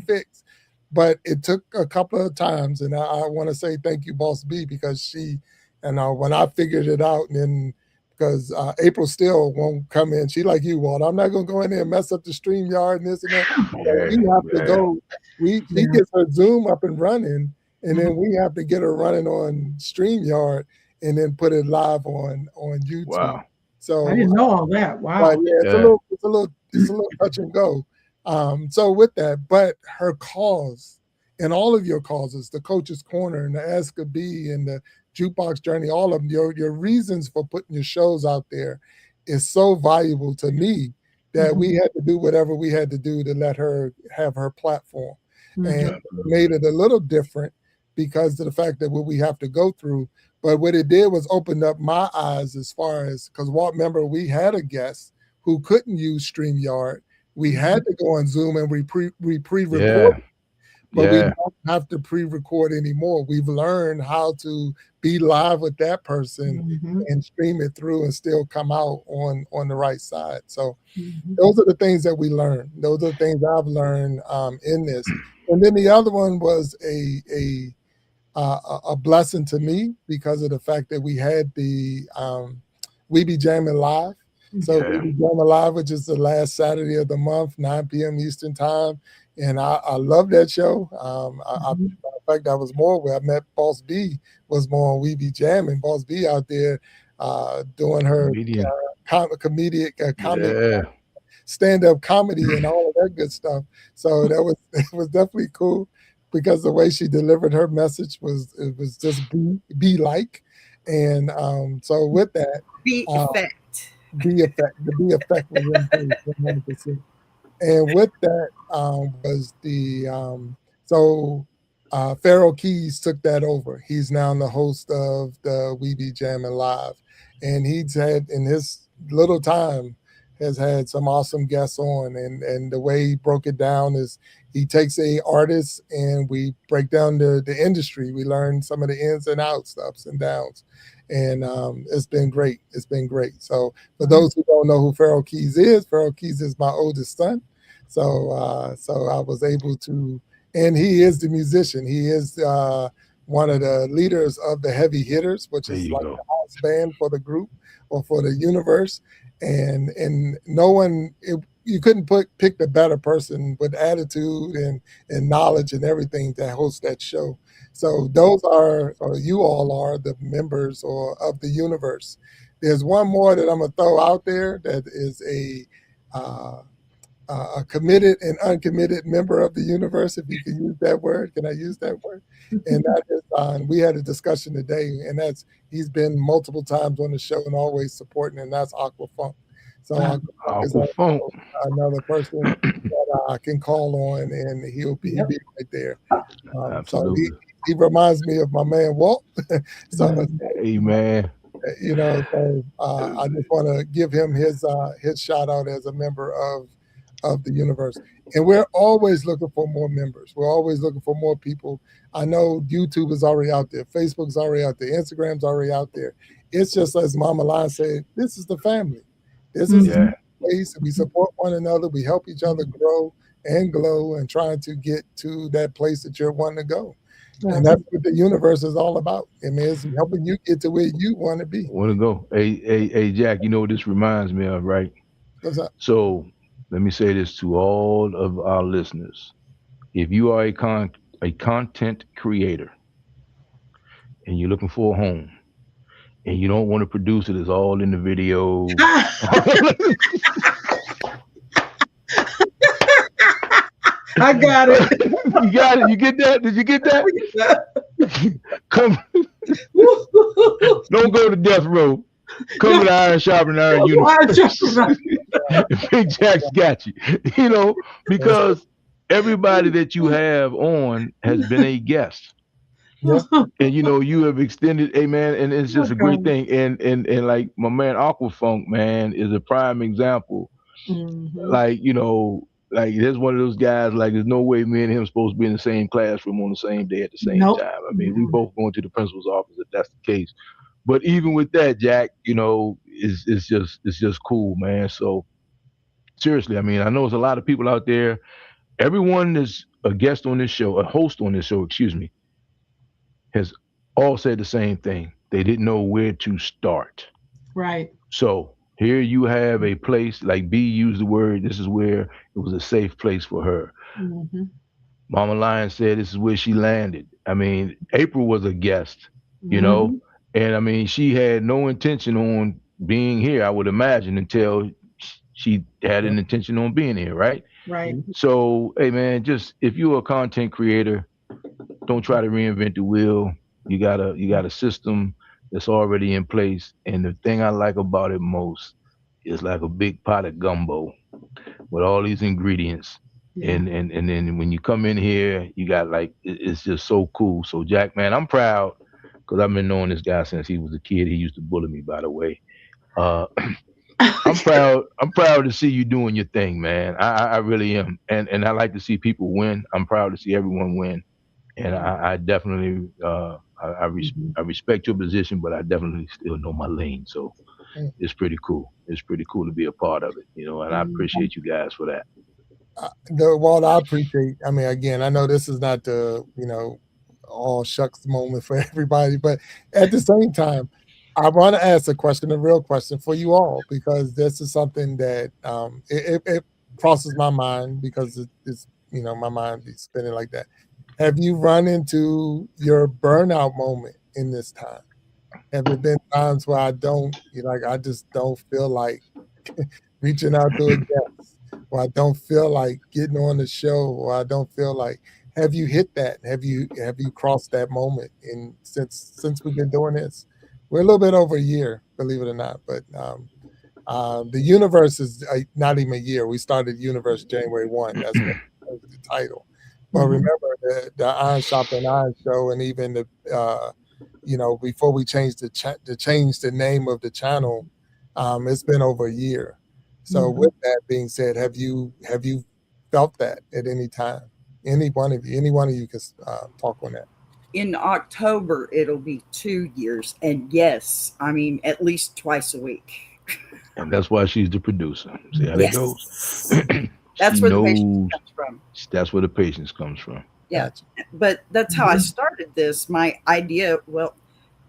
fix. But it took a couple of times, and I want to say thank you, Boss B, because she, when I figured it out, and then because April still won't come in, she like you, Walt. I'm not going to go in there and mess up the StreamYard and this and that. So we have to go. She gets her Zoom up and running, and then we have to get her running on StreamYard, and then put it live on YouTube. Wow. So I didn't know all that. Wow. It's a little touch and go. So with that, but her cause and all of your causes, the Coach's Corner and the Ask a Bee and the Jukebox Journey, all of them, your reasons for putting your shows out there is so valuable to me that we had to do whatever we had to do to let her have her platform. And it made it a little different because of the fact that what we have to go through. But what it did was open up my eyes as far as, because Walt, remember, we had a guest who couldn't use StreamYard. We had to go on Zoom and we pre-record, but we don't have to pre-record anymore. We've learned how to be live with that person and stream it through and still come out on the right side. So those are the things that we learned. Those are the things I've learned in this. And then the other one was a blessing to me because of the fact that we had the We Be Jammin Live. So We Be Jammin Live, which is the last Saturday of the month, 9 p.m. Eastern time. And I love that show. In fact, I was more where I met Boss B, was more on We Be Jammin. Boss B out there doing her comedic stand-up comedy and all of that good stuff. So it was definitely cool because the way she delivered her message was just be like. And so with that, be effect. The be effect was in place 100%. And with that was the Pharaoh Keys took that over. He's now the host of the We Be Jammin Live, and he's had in his little time has had some awesome guests on, and the way he broke it down is he takes a artist and we break down the industry. We learn some of the ins and outs, the ups and downs, and it's been great. It's been great. So for those who don't know who Pharaoh Keys is my oldest son. So I was able to, and he is the musician. He is one of the leaders of the Heavy Hitters, which is like the house band for the group or for the universe. And no one, you couldn't pick the better person with attitude and knowledge and everything to host that show. So those are, or you all are, the members of the universe. There's one more that I'm gonna throw out there that is a committed and uncommitted member of the universe, if you can use that word. Can I use that word? And that is, we had a discussion today, and he's been multiple times on the show and always supporting, and that's Aqua Funk. So Aqua is another person that I can call on, and he'll be right there. So he reminds me of my man Walt. Amen. You know, so I just want to give him his shout out as a member of the universe. And we're always looking for more members. We're always looking for more people. I know YouTube is already out there. Facebook's already out there. Instagram's already out there. It's just as Mama Lion said, this is the family. This is the place. We support one another. We help each other grow and glow and trying to get to that place that you're wanting to go. And that's what the universe is all about. I mean, it's helping you get to where you want to be. Want to go. Hey, Jack, you know what this reminds me of, right? What's up? So let me say this to all of our listeners. If you are a content creator and you're looking for a home and you don't want to produce it, it's all in the video. I got it. You got it. You get that? Did you get that? Come. Don't go to death row. Come with Iron Sharpening Iron Universe. Big Jack's got you. You know, because everybody that you have on has been a guest. Yeah. And you know, you have extended, man, and it's just a great thing. And like my man Aqua Funk, man, is a prime example. Like, you know, like there's one of those guys, like there's no way me and him supposed to be in the same classroom on the same day at the same time. I mean, we both going to the principal's office if that's the case. But even with that, Jack, you know, it's just cool, man. So seriously, I mean, I know there's a lot of people out there. Everyone is a guest on this show, a host on this show, excuse me, has all said the same thing. They didn't know where to start. Right. So here you have a place, like B used the word, this is where it was a safe place for her. Mama Lion said this is where she landed. I mean, April was a guest, you know, and I mean, she had no intention on being here, I would imagine, until she had an intention on being here, right? Right. So, hey, man, just if you're a content creator, don't try to reinvent the wheel. You got a system that's already in place. And the thing I like about it most is like a big pot of gumbo with all these ingredients. Yeah. And then when you come in here, you got like, it's just so cool. So Jack, man, I'm proud because I've been knowing this guy since he was a kid. He used to bully me, by the way. I'm proud to see you doing your thing, man. I really am. And I like to see people win. I'm proud to see everyone win. And I definitely, I respect your position, but I definitely still know my lane. So it's pretty cool. It's pretty cool to be a part of it, you know, and I appreciate you guys for that. Walt, I appreciate, I mean, again, I know this is not the, you know, all shucks moment for everybody. But at the same time, I want to ask a question, a real question for you all, because this is something that it crosses my mind, because it's my mind be spinning like that. Have you run into your burnout moment in this time? Have there been times where I just don't feel like reaching out to a guest, or I don't feel like getting on the show, or I don't feel like? Have you hit that? Have you crossed that moment since we've been doing this? We're a little bit over a year, believe it or not, but the universe is not even a year. We started Universe January 1. That's what was the title. But remember the Iron Sharpening Iron show, and even the before we changed change the name of the channel, it's been over a year. So with that being said, have you felt that at any time? Any one of you can talk on that. In October, it'll be 2 years. And yes, I mean, at least twice a week. And that's why she's the producer. See how that goes? That's where the patience comes from. That's where the patience comes from. Yeah. Gotcha. But that's how I started this. My idea, well,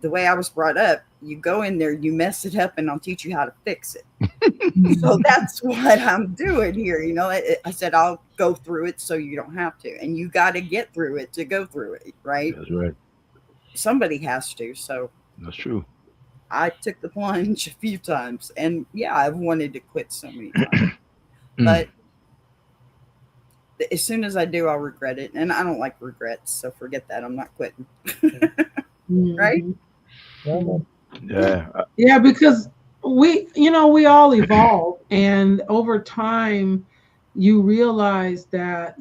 the way I was brought up, you go in there, you mess it up, and I'll teach you how to fix it. So that's what I'm doing here. I said, I'll go through it so you don't have to. And you got to get through it to go through it, right? That's right. Somebody has to. So that's true. I took the plunge a few times. And yeah, I've wanted to quit so many times. But as soon as I do, I'll regret it. And I don't like regrets. So forget that. I'm not quitting. Right? Yeah, because we all evolve, and over time you realize that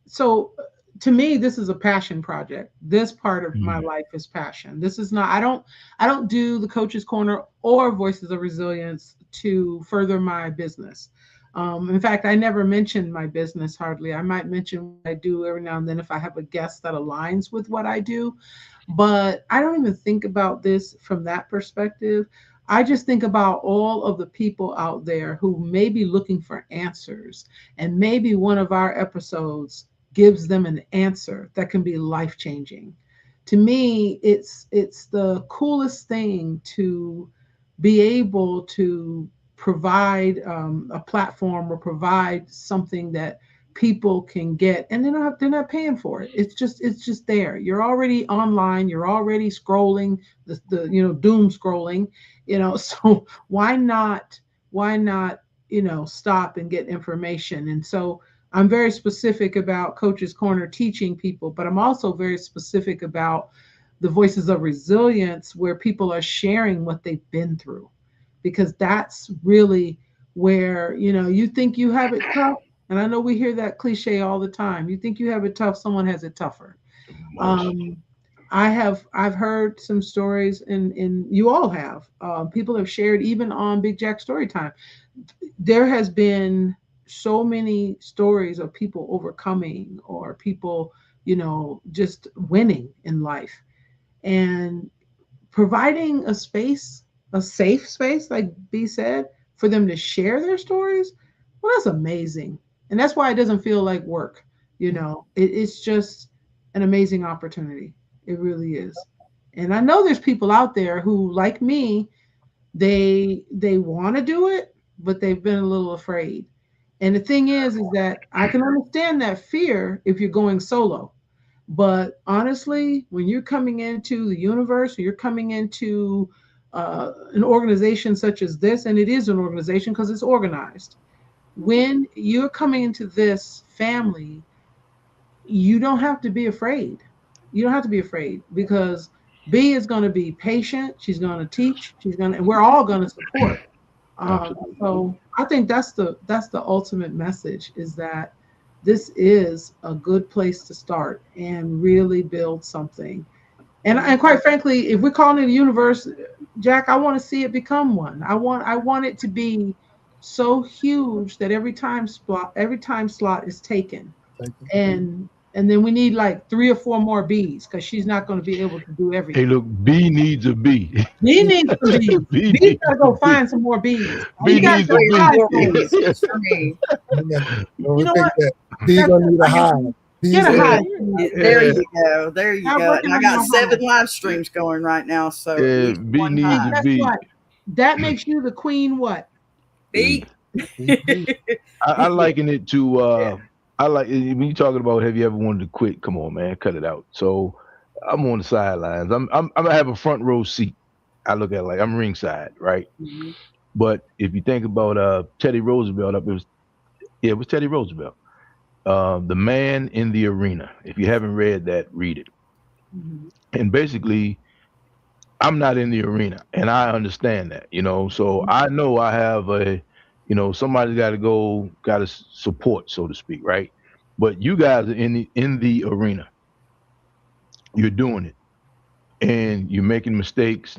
so to me, this is a passion project. This part of my life is passion. This is not, I don't do the Coach's Corner or Voices of Resilience to further my business. In fact, I never mention my business hardly. I might mention what I do every now and then if I have a guest that aligns with what I do. But I don't even think about this from that perspective. I just think about all of the people out there who may be looking for answers, and maybe one of our episodes gives them an answer that can be life-changing. To me, it's the coolest thing to be able to provide a platform or provide something that people can get, and they're not paying for it. It's just there. You're already online. You're already scrolling the doom scrolling. So why not stop and get information? And so I'm very specific about Coach's Corner teaching people, but I'm also very specific about the Voices of Resilience, where people are sharing what they've been through, because that's really where you think you have it tough. And I know we hear that cliche all the time. You think you have it tough, someone has it tougher. I've heard some stories, and you all have. People have shared, even on Big Jack StoryTime. There has been so many stories of people overcoming, or people, just winning in life, and providing a space, a safe space, like B said, for them to share their stories. Well, that's amazing. And that's why it doesn't feel like work. It's just an amazing opportunity. It really is. And I know there's people out there who, like me, they want to do it, but they've been a little afraid. And the thing is that I can understand that fear if you're going solo. But honestly, when you're coming into the universe, or you're coming into an organization such as this, and it is an organization because it's organized, when you're coming into this family, you don't have to be afraid. You don't have to be afraid, because B is going to be patient. She's going to teach. And we're all going to support. So I think that's the ultimate message, is that this is a good place to start and really build something. And quite frankly, if we're calling it a universe, Jack, I want to see it become one. I want it to be so huge that every time slot is taken, and then we need like 3 or 4 more Bs, because she's not going to be able to do everything. Hey, look, B needs a B. B needs some Bs. B gotta go find some more Bs. B needs a B. For me. You know what? B gonna need a high. Get a high. There you go. There you go. And I got 7 live streams going right now. So B needs to be. What? That makes you the queen. What? B. I liken it to. I like when you talking about have you ever wanted to quit? Come on, man, cut it out. So I'm on the sidelines. I'm gonna have a front row seat. I look at it like I'm ringside, right? Mm-hmm. But if you think about Teddy Roosevelt, it was Teddy Roosevelt, The Man in the Arena. If you haven't read that, read it. Mm-hmm. And basically, I'm not in the arena, and I understand that, So mm-hmm. I know I have somebody's got to support, so to speak, right? But you guys are in the arena. You're doing it, and you're making mistakes.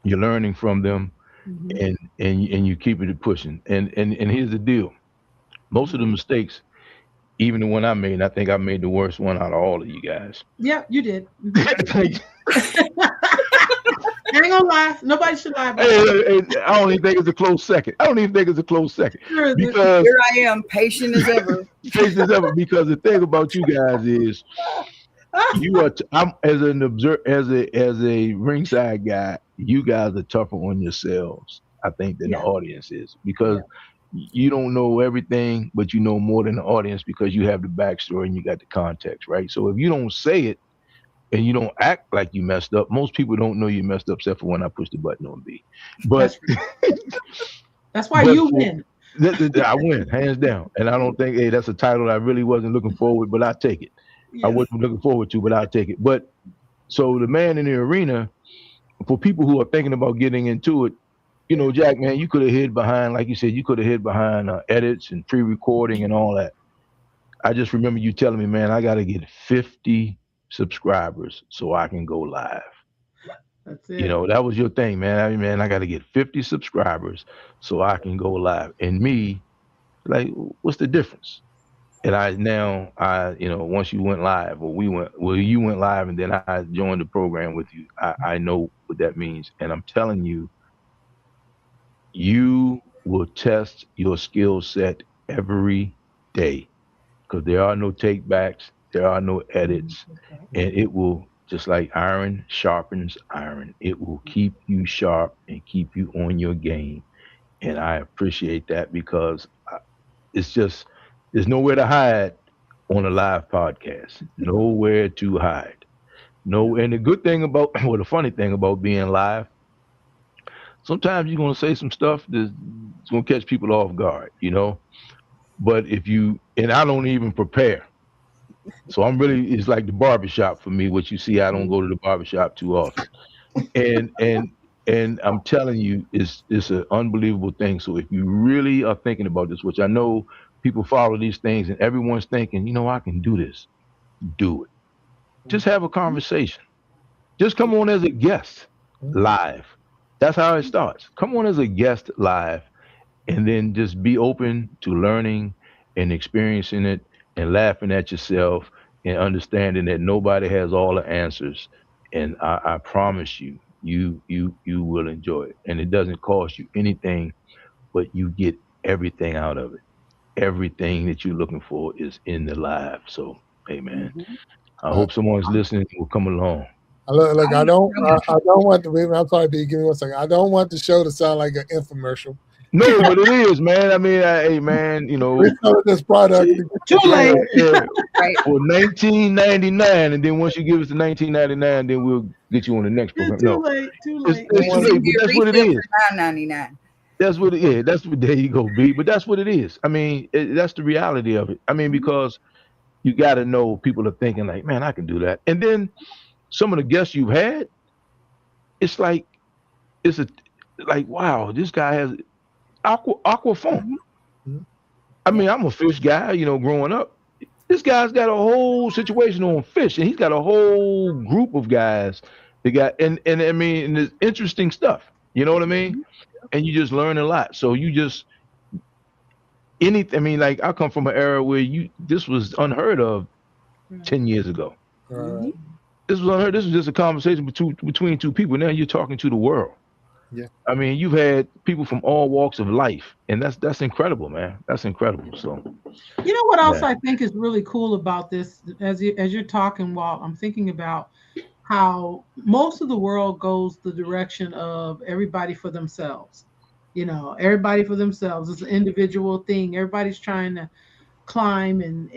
You're learning from them, mm-hmm. and you keep it pushing. And here's the deal: most of the mistakes, even the one I made, I think I made the worst one out of all of you guys. Yeah, you did. I ain't gonna lie. Nobody should lie about it. I don't even think it's a close second. Because here I am, patient as ever. Because the thing about you guys is, you are. I'm as an observer, as a ringside guy. You guys are tougher on yourselves, I think, than the audience is, because you don't know everything, but you know more than the audience because you have the backstory and you got the context, right? So if you don't say it and you don't act like you messed up, most people don't know you messed up except for when I push the button on B. But that's why you win. I win, hands down. And I don't think, that's a title I really wasn't looking forward, but I take it. Yes. I wasn't looking forward to, but I'll take it. But so the Man in the Arena, for people who are thinking about getting into it, Jack, man, you could have hid behind, like you said, edits and pre-recording and all that. I just remember you telling me, man, I got to get 50 subscribers so I can go live. That's it. That was your thing, man. I got to get 50 subscribers so I can go live. And me, like, what's the difference? And once you went live, you went live, and then I joined the program with you. I know what that means, and I'm telling you, you will test your skill set every day, because there are no take backs, there are no edits, and it will, just like iron sharpens iron, it will keep you sharp and keep you on your game. And I appreciate that, because it's just, there's nowhere to hide on a live podcast. Nowhere to hide. No, and the good thing about, or the funny thing about being live, sometimes you're going to say some stuff that's going to catch people off guard, But and I don't even prepare. So it's like the barbershop for me, what you see, I don't go to the barbershop too often. And I'm telling you, it's an unbelievable thing. So if you really are thinking about this, which I know people follow these things and everyone's thinking, I can do this, do it. Just have a conversation. Just come on as a guest live. That's how it starts. Come on as a guest live, and then just be open to learning and experiencing it and laughing at yourself and understanding that nobody has all the answers. And I promise you, you will enjoy it. And it doesn't cost you anything, but you get everything out of it. Everything that you're looking for is in the live. So, hey, man, I hope someone's listening will come along. Look, I don't want the. I'm sorry, B. Give me 1 second. I don't want the show to sound like an infomercial. No, but it is, man. I mean, hey, man, we sell this product. Too late. For $19.99, and then once you give us the $19.99, then we'll get you on the next program. Too late. It's too late, but that's what it is. $9.99. That's what it is. There you go, B. But that's what it is. I mean, that's the reality of it. I mean, because you got to know, people are thinking like, man, I can do that. And then some of the guests you've had, it's like, wow, this guy has aqua phone. I mean, I'm a fish guy, growing up. This guy's got a whole situation on fish, and he's got a whole group of guys that got, and I mean, and it's interesting stuff. You know what I mean? And you just learn a lot. So you just, I mean, like, I come from an era where this was unheard of 10 years ago. This was unheard. This was just a conversation between two people. Now you're talking to the world. Yeah. I mean, you've had people from all walks of life, and that's incredible, man. That's incredible. So, you know what else yeah. I think is really cool about this? As you're talking, while I'm thinking about how most of the world goes the direction of everybody for themselves. You know, everybody for themselves. It's an individual thing. Everybody's trying to climb, and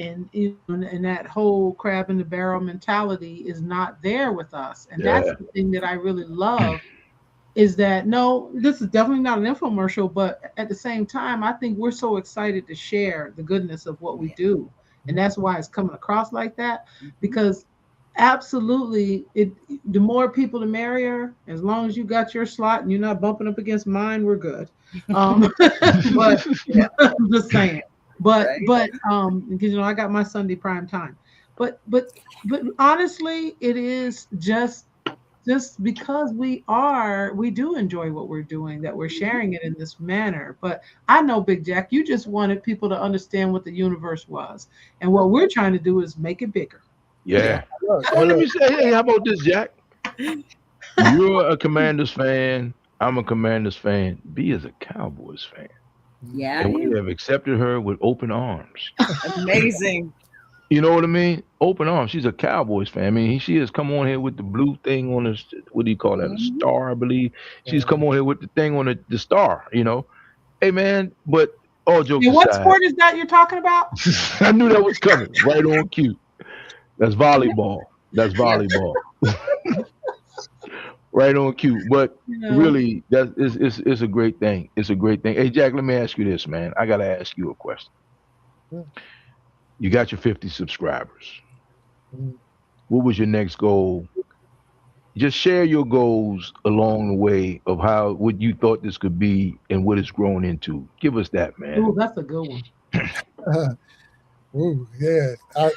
that whole crab in the barrel mentality is not there with us. And that's Yeah. the thing that I really love, is that, no, this is definitely not an infomercial, but at the same time, I think we're so excited to share the goodness of what we do. And that's why it's coming across like that, because absolutely, the more people the merrier. As long as you got your slot and you're not bumping up against mine, we're good. But I'm just saying. Because I got my Sunday prime time. But honestly, it is just because we do enjoy what we're doing, that we're sharing it in this manner. But I know, Big Jack, you just wanted people to understand what the universe was, and what we're trying to do is make it bigger. Yeah. Look, Well, let me say, hey, how about this, Jack? You're a Commanders fan. I'm a Commanders fan. B is a Cowboys fan. Yeah, And we have accepted her with open arms. amazing. You know what I mean? Open arms. She's a Cowboys fan. I mean, she has come on here with the blue thing on the, what do you call that? A star, I believe. She's come on here with the thing on the star, you know? Hey, man, but all jokes And what aside, sport is that you're talking about? I knew that was coming right on cue. That's volleyball. That's Yeah. volleyball. Right on cue. But really, that is it's a great thing. It's a great thing. Hey, Jack, let me ask you this, man. I got to ask you a question. You got your 50 subscribers. What was your next goal? Just share your goals along the way of what you thought this could be and what it's grown into. Give us that, man. Oh, that's a good one. Ooh, yeah. I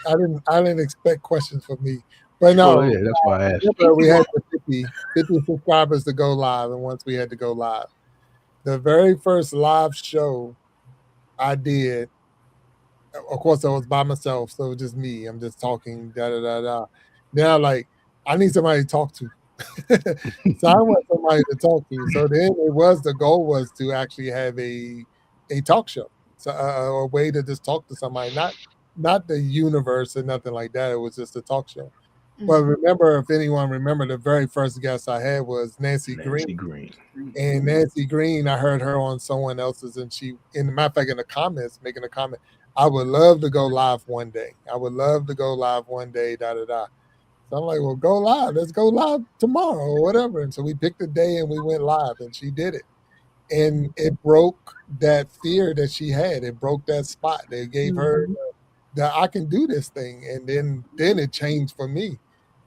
didn't expect questions from me. But no, yeah, that's why I asked. We had the 50 subscribers to go live, and once we had to go live, the very first live show I did, of course, I was by myself, so it was just me. I'm just talking, da da da da. Now, like, I need somebody to talk to. So I want somebody to talk to. So then the goal was to actually have a talk show, so a way to just talk to somebody, not the universe or nothing like that. It was just a talk show. But remember, if anyone remember, the very first guest I had was Nancy Green. And Nancy Green, I heard her on someone else's, and she, in the matter of fact, in the comments, making a comment, I would love to go live one day. I would love to go live one day, da da da. So I'm like, well, go live. Let's go live tomorrow or whatever. And so we picked a day and we went live, and she did it. And it broke that fear that she had. It broke that spot. It gave her that I can do this thing. And then it changed for me,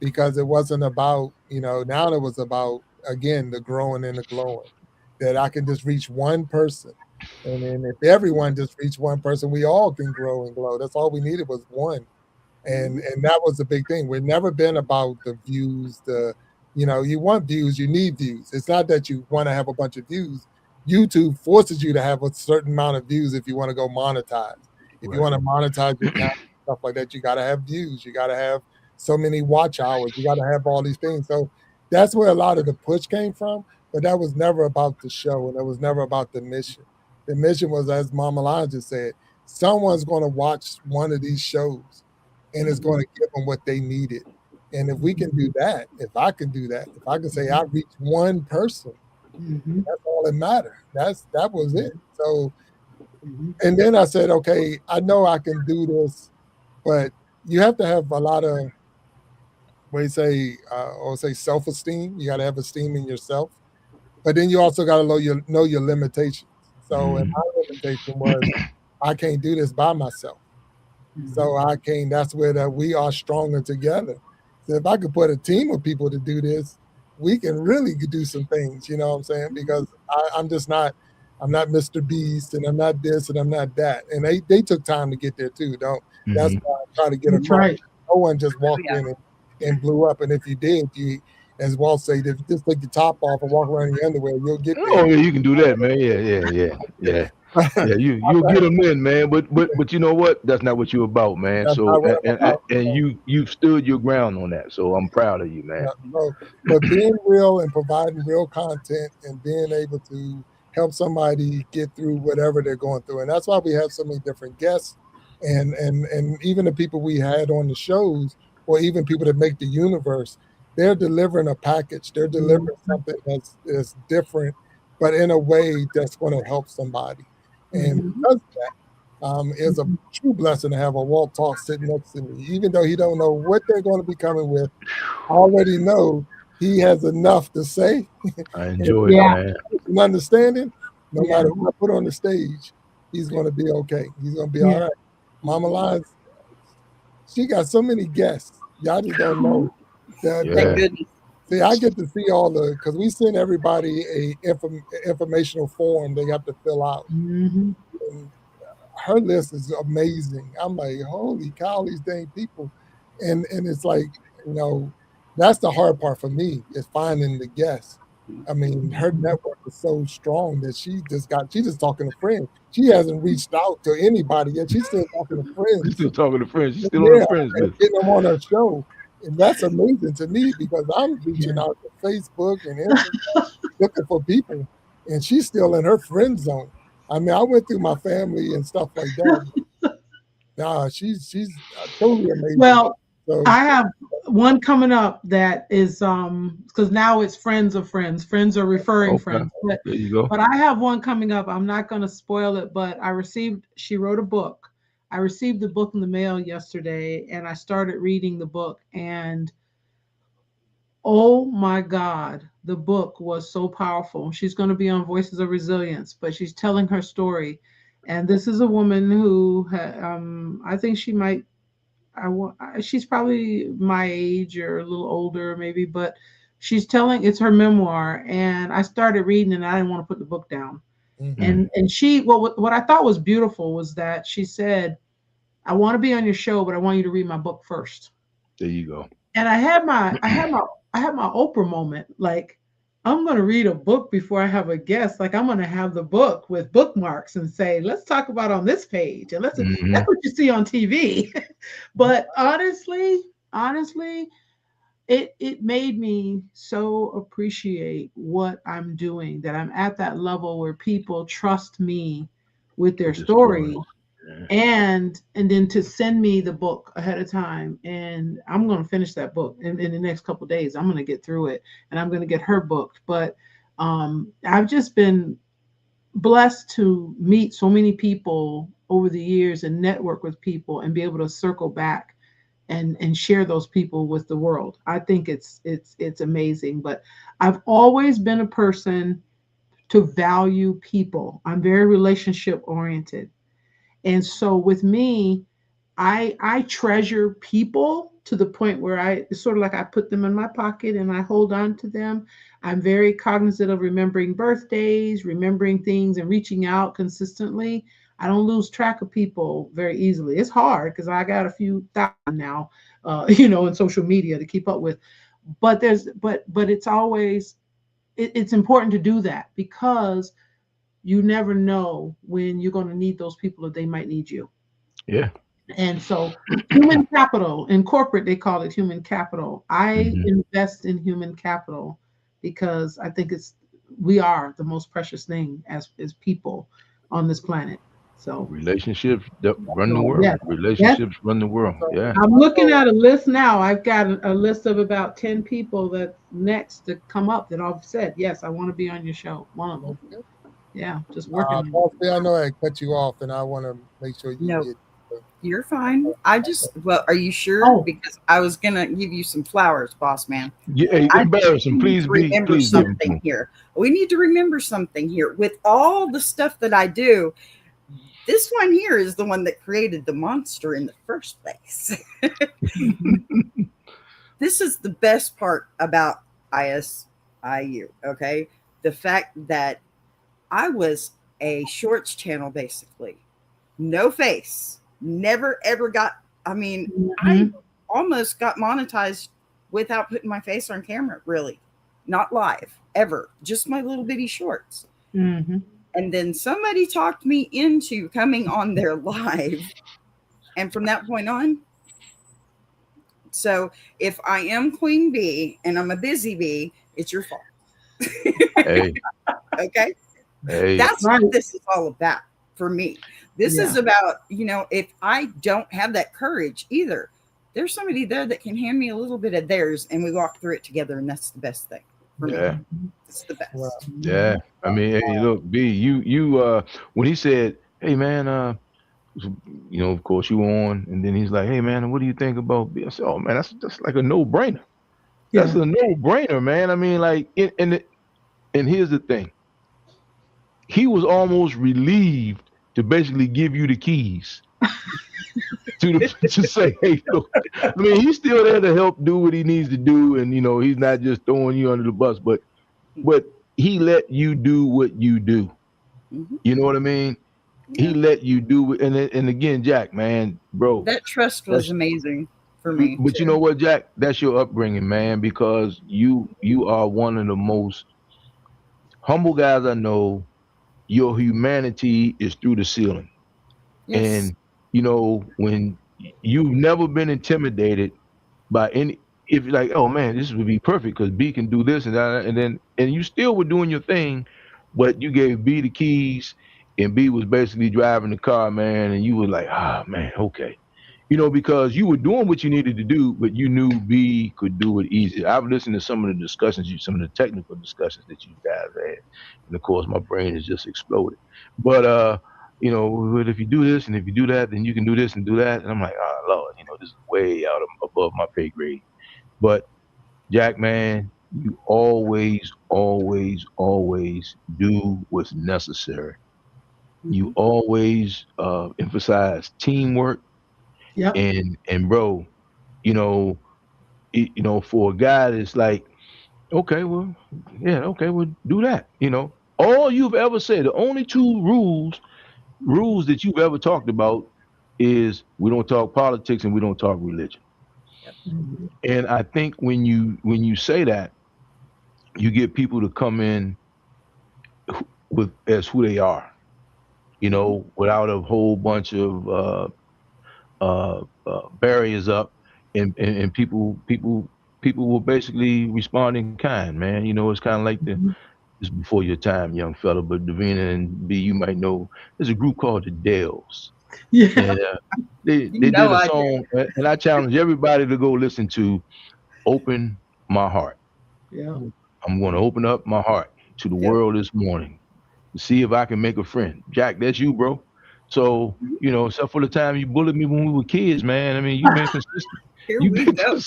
because it wasn't about, now it was about, again, the growing and the glowing, that I can just reach one person. And then if everyone just reach one person, we all can grow and glow. That's all we needed was one. And that was the big thing. We've never been about the views, you want views, you need views. It's not that you want to have a bunch of views. YouTube forces you to have a certain amount of views if you want to go monetize. If you want to monetize your account, stuff like that, you got to have views. You got to have so many watch hours. You got to have all these things. So that's where a lot of the push came from. But that was never about the show, and it was never about the mission. The mission was, as Mama Lion just said, someone's going to watch one of these shows, and it's going to give them what they needed. And if we can do that, if I can do that, if I can say I reached one person, that's all that mattered. That was it. So, and then I said, okay, I know I can do this, but you have to have a lot of, say self-esteem. You got to have esteem in yourself, but then you also got to know your limitations. So, and my limitation was, I can't do this by myself. So that's where we are stronger together. So if I could put a team of people to do this, we can really do some things, you know what I'm saying? Because I'm not Mr. Beast, and I'm not this, and I'm not that. And they took time to get there too. That's why I try to get across. Right. No one just walked in and blew up. And if you did, as Walt said, if you just take your top off and walk around in your underwear, you'll get there. Oh yeah, you can do that, man. Yeah. You'll get them in, man. But you know what? That's not what you're about, man. That's So not what I'm about. and you've stood your ground on that. So I'm proud of you, man. But being real and providing real content and being able to help somebody get through whatever they're going through, and that's why we have so many different guests, and even the people we had on the shows, or even people that make the universe, they're delivering a package. They're delivering something that's different, but in a way that's going to help somebody. And because of that, it's a true blessing to have a Walt Talk sitting next to me. Even though he don't know what they're going to be coming with, I already know he has enough to say. I enjoy it, man. An understanding, no matter who I put on the stage, he's going to be okay. He's going to be all right. Mama Lions, she got so many guests. Y'all just don't know. Thank goodness. See, I get to see all the, because we send everybody a informational form they have to fill out. And her list is amazing. I'm like, holy cow, these dang people. And it's like, that's the hard part for me, is finding the guests. I mean, her network is so strong that she's just talking to friends. She hasn't reached out to anybody yet. She's still talking to friends. She's still talking to friends. She's still on her friends list. Getting them on her show. And that's amazing to me, because I'm reaching out to Facebook and Instagram looking for people, and she's still in her friend zone. I mean, I went through my family and stuff like that. Nah, she's totally amazing. Well, so, I have one coming up that is because now it's friends of friends. Friends are referring friends. But, there you go. But I have one coming up. I'm not going to spoil it, but she wrote a book. I received the book in the mail yesterday, and I started reading the book, and oh my God, the book was so powerful. She's going to be on Voices of Resilience, but she's telling her story. And this is a woman who, I think she might, she's probably my age or a little older maybe, but it's her memoir. And I started reading, and I didn't want to put the book down. And she, what I thought was beautiful was that she said, I want to be on your show, but I want you to read my book first. There you go. And I had my Oprah moment. Like, I'm going to read a book before I have a guest. Like, I'm going to have the book with bookmarks and say, let's talk about on this page. And that's what you see on TV. But honestly, it made me so appreciate what I'm doing, that I'm at that level where people trust me with their story. And then to send me the book ahead of time, and I'm going to finish that book in the next couple of days. I'm going to get through it, and I'm going to get her booked. But I've just been blessed to meet so many people over the years and network with people and be able to circle back and share those people with the world. I think it's amazing. But I've always been a person to value people. I'm very relationship oriented. And so with me, I treasure people to the point where it's sort of like I put them in my pocket and I hold on to them. I'm very cognizant of remembering birthdays, remembering things, and reaching out consistently. I don't lose track of people very easily. It's hard because I got a few thousand now, in social media to keep up with. But it's always, it's important to do that, because you never know when you're going to need those people, or they might need you. Yeah. And so human capital, in corporate, they call it human capital. I invest in human capital because I think we are the most precious thing as people on this planet. So relationships run the world. Yeah. Relationships run the world. Yeah. I'm looking at a list now. I've got a list of about 10 people that's next to come up that I've said, yes, I want to be on your show. One of them. Yeah, just working. I know I cut you off, and I want to make sure you get. You're fine. Are you sure? Oh. Because I was gonna give you some flowers, boss man. Yeah, embarrassing. Please remember something here. We need to remember something here. With all the stuff that I do, this one here is the one that created the monster in the first place. This is the best part about ISIU. Okay, the fact that I was a shorts channel, basically. No face. Never, ever got, I almost got monetized without putting my face on camera, really. Not live, ever. Just my little bitty shorts. Mm-hmm. And then somebody talked me into coming on there live. And from that point on, so if I am Queen Bee and I'm a busy bee, it's your fault. Hey. Okay? Hey. That's what this is all about for me. This is about, if I don't have that courage either, there's somebody there that can hand me a little bit of theirs and we walk through it together, and that's the best thing for me. It's the best. Wow. Yeah. I mean, hey, look, B, you when he said, hey man, of course you on, and then he's like, hey man, what do you think about B? I said, oh man, that's like a no-brainer. That's a no-brainer, man. I mean, like, and here's the thing. He was almost relieved to basically give you the keys to say, hey, look, I mean, he's still there to help do what he needs to do, and he's not just throwing you under the bus, but he let you do what you do. Mm-hmm. You know what I mean? Yeah. He let you do it, and again, Jack, man, bro, that trust was amazing for me. But you know what, Jack? That's your upbringing, man, because you are one of the most humble guys I know. Your humanity is through the ceiling. Yes. And when you've never been intimidated by any, if you're like, oh man, this would be perfect because B can do this and that, and you still were doing your thing, but you gave B the keys and B was basically driving the car, man, and you were like, man, okay. Because you were doing what you needed to do, but you knew B could do it easy. I've listened to some of the discussions, some of the technical discussions that you guys had, and of course, my brain has just exploded. But if you do this and if you do that, then you can do this and do that. And I'm like, oh Lord, this is way out above my pay grade. But Jack, man, you always, always, always do what's necessary. Mm-hmm. You always emphasize teamwork. Yep. And bro, for a guy that's like, okay, well, yeah, okay, well, do that. All you've ever said, the only two rules that you've ever talked about is we don't talk politics and we don't talk religion. Yep. Mm-hmm. And I think when you say that, you get people to come in as who they are, without a whole bunch of barriers up, and people will basically respond in kind, man. It's kind of like it's before your time, young fella, but Davina and B, you might know there's a group called the Dells. Yeah. And, they did a song, and I challenge everybody to go listen to Open My Heart. Yeah. I'm going to open up my heart to the world this morning to see if I can make a friend. Jack, that's you, bro. So, except for the time you bullied me when we were kids, man. I mean, you've been consistent. Here we go.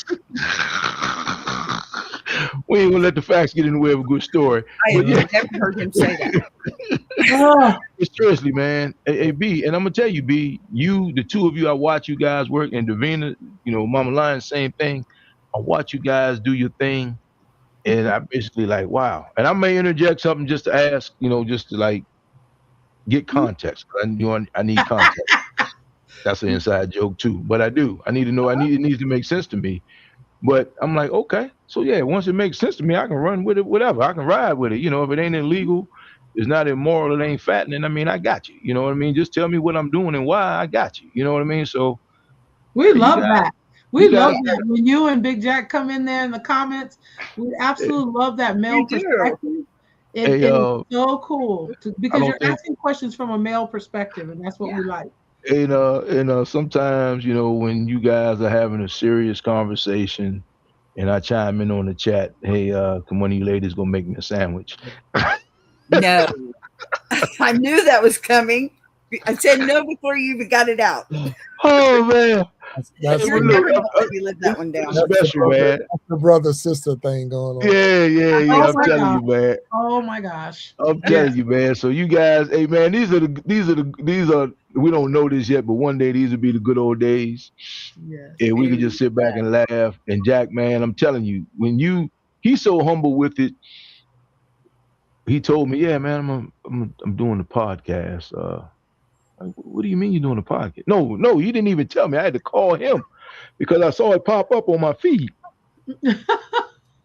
We ain't gonna let the facts get in the way of a good story. I have never heard him say that. Seriously, man. Hey, B, and I'm gonna tell you, B, the two of you, I watch you guys work, and Davina, Mama Lion, same thing. I watch you guys do your thing, and I basically like, wow. And I may interject something just to ask, just to like get context. I need context. That's an inside joke too, but I do. I need to know. It needs to make sense to me. But I'm like, okay, so yeah, once it makes sense to me, I can run with it, whatever. I can ride with it. If it ain't illegal, it's not immoral, it ain't fattening. I mean, I got you. You know what I mean? Just tell me what I'm doing and why. I got you. You know what I mean? So we love that. We love that when you and Big Jack come in there in the comments. We absolutely love that male perspective. It's so cool because you're asking questions from a male perspective, and that's what we like. And sometimes, when you guys are having a serious conversation and I chime in on the chat, hey, can one of you ladies go make me a sandwich? No. I knew that was coming. I said no before you even got it out. Oh, man. You're never going to let me live that one down. That's special, man. That's the brother-sister thing going on. Yeah. I'm telling you, man. Oh, my gosh. I'm telling you, man. So you guys, hey, man, these are, we don't know this yet, but one day these will be the good old days. Yes. And we can just sit back and laugh. And Jack, man, I'm telling you, he's so humble with it. He told me, yeah, man, I'm doing the podcast. What do you mean you're doing a podcast? No, you didn't even tell me. I had to call him because I saw it pop up on my feed.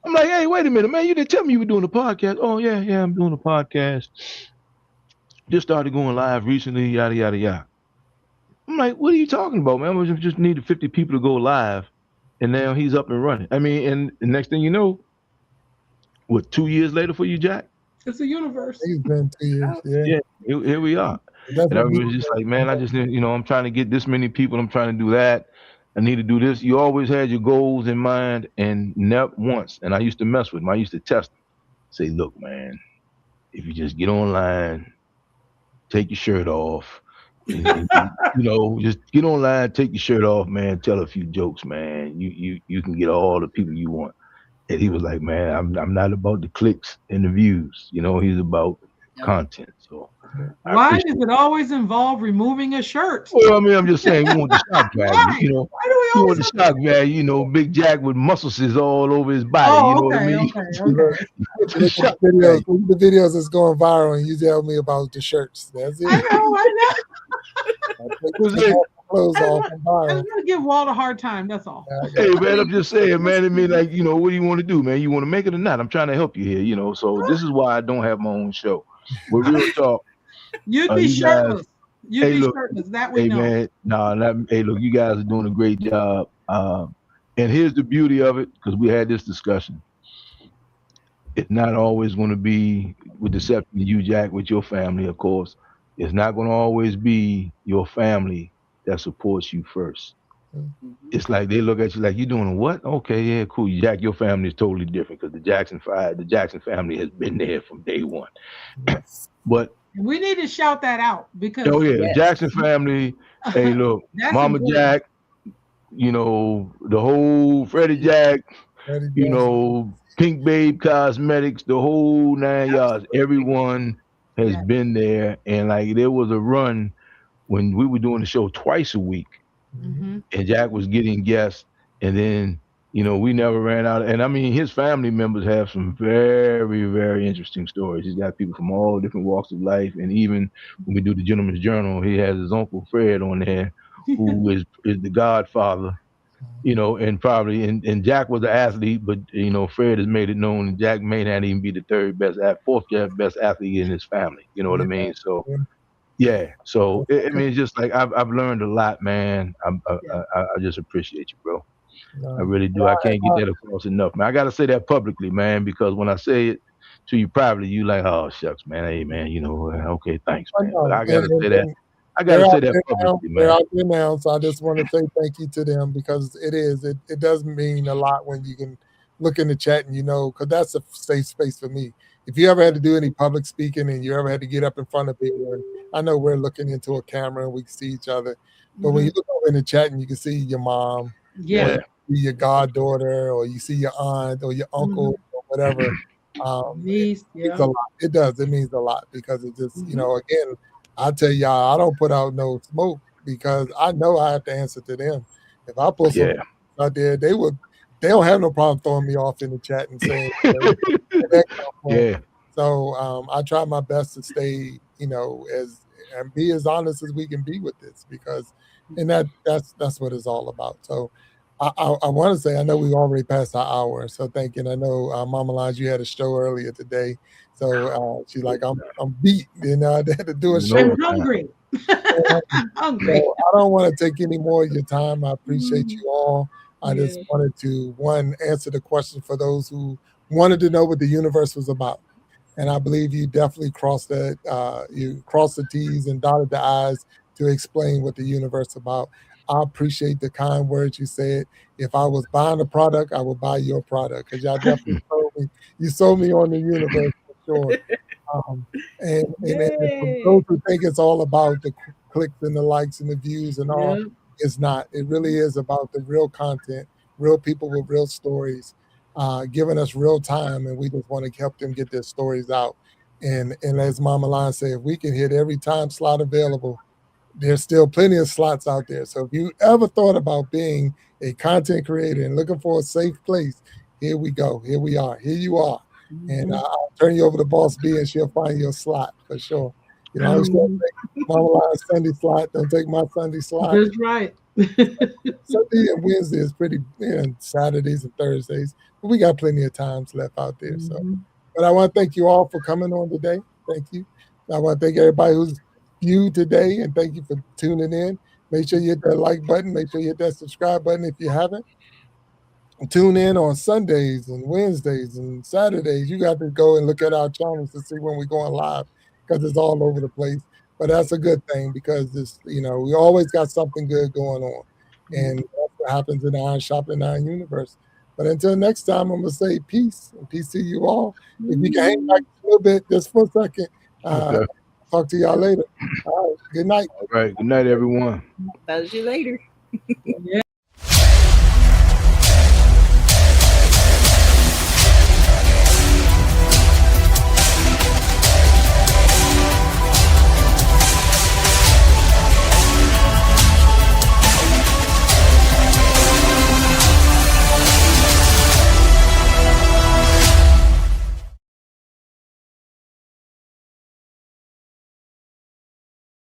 I'm like, hey, wait a minute, man. You didn't tell me you were doing a podcast. Oh, yeah, I'm doing a podcast. Just started going live recently, yada, yada, yada. I'm like, what are you talking about, man? We just needed 50 people to go live, and now he's up and running. I mean, and the next thing you know, what, 2 years later for you, Jack? It's a universe. It's been 2 years. Yeah, here we are. And I was just like, man, I just, I'm trying to get this many people. I'm trying to do that. I need to do this. You always had your goals in mind, and never once. And I used to mess with them. I used to test them. Say, look, man, if you just get online, take your shirt off, and, just get online, take your shirt off, man. Tell a few jokes, man. You can get all the people you want. And he was like, man, I'm not about the clicks and the views. He's about content. So why does it always involve removing a shirt? Well, I mean, I'm just saying, we want the shock value. Why do we want the shock value? Big Jack with muscles all over his body. What I mean? Okay. The videos that's going viral, and you tell me about the shirts. That's it. I know. I'm gonna give Walt a hard time. That's all. Hey, man, I'm just saying, man. I mean, like, what do you want to do, man? You want to make it or not? I'm trying to help you here, So this is why I don't have my own show. With real talk. You'd be shirtless. You'd be shirtless. That we know. Man, look, you guys are doing a great job. And here's the beauty of it, because we had this discussion. It's not always going to be, with the exception of you, Jack, with your family, of course. It's not going to always be your family that supports you first. Mm-hmm. It's like they look at you like, you doing what? Okay, yeah, cool. Jack, your family is totally different, because the Jackson family has been there from day one. But we need to shout that out, because the Jackson family. Hey, look, Mama important. Jack, the whole Freddie Jack, Pink Babe Cosmetics, the whole 9 yards. Everyone has been there, and like there was a run when we were doing the show twice a week, and Jack was getting guests, and then we never ran out. And I mean, his family members have some very, very interesting stories. He's got people from all different walks of life. And even when we do the Gentleman's Journal, he has his Uncle Fred on there, who is the godfather, and probably, and Jack was an athlete, but, Fred has made it known that Jack may not even be the fourth best athlete in his family. You know what I mean? So, yeah. So, I mean, it's just like, I've learned a lot, man. I just appreciate you, bro. I really do. I can't get that across enough, man. I got to say that publicly, man, because when I say it to you privately, you like, oh, shucks, man. Hey, man, okay, thanks, man. But I got to say that. I got to say that publicly, man. They're out there now, so I just want to say thank you to them, because it does mean a lot when you can look in the chat and because that's a safe space for me. If you ever had to do any public speaking and you ever had to get up in front of people, and I know we're looking into a camera and we can see each other, but when you look over in the chat and you can see your mom, your goddaughter, or you see your aunt or your uncle or whatever, it's a lot. It does. It means a lot, because it just, again, I tell y'all, I don't put out no smoke, because I know I have to answer to them. If I put something out there, they don't have no problem throwing me off in the chat and saying, So I try my best to stay, and be as honest as we can be with this, because, and that's what it's all about. So I want to say, I know we've already passed our hour, so thank you. And I know Mama Lodge, you had a show earlier today, so she's like, I'm beat, I had to do a show. I'm hungry. Hungry. So I don't want to take any more of your time. I appreciate you all. I just wanted to, answer the question for those who wanted to know what the universe was about. And I believe you definitely crossed that. You crossed the T's and dotted the I's to explain what the universe is about. I appreciate the kind words you said. If I was buying a product, I would buy your product, because y'all definitely sold me. You sold me on the universe for sure. And for those who think it's all about the clicks and the likes and the views and all, it's not. It really is about the real content, real people with real stories, giving us real time, and we just want to help them get their stories out. And as Mama Lon said, if we can hit every time slot available, there's still plenty of slots out there. So if you ever thought about being a content creator and looking for a safe place, here we go. Here we are. Here you are. And I'll turn you over to Boss B, and she'll find your slot for sure. You know, I always take Mama Line's Sunday slot. Don't take my Sunday slot. That's right. Sunday and Wednesday is pretty, and Saturdays and Thursdays. But we got plenty of times left out there. So, but I want to thank you all for coming on today. Thank you. I want to thank everybody who's viewed today, and thank you for tuning in. Make sure you hit that like button. Make sure you hit that subscribe button if you haven't. Tune in on Sundays and Wednesdays and Saturdays. You got to go and look at our channels to see when we're going live, because it's all over the place. But that's a good thing, because this, we always got something good going on. And that's what happens in the Sharpening ISI Universe. But until next time, I'm going to say peace, and peace to you all. If you can hang back a little bit just for a second, talk to y'all later. All right, good night. All right, good night, everyone. Buzz you later. Yeah.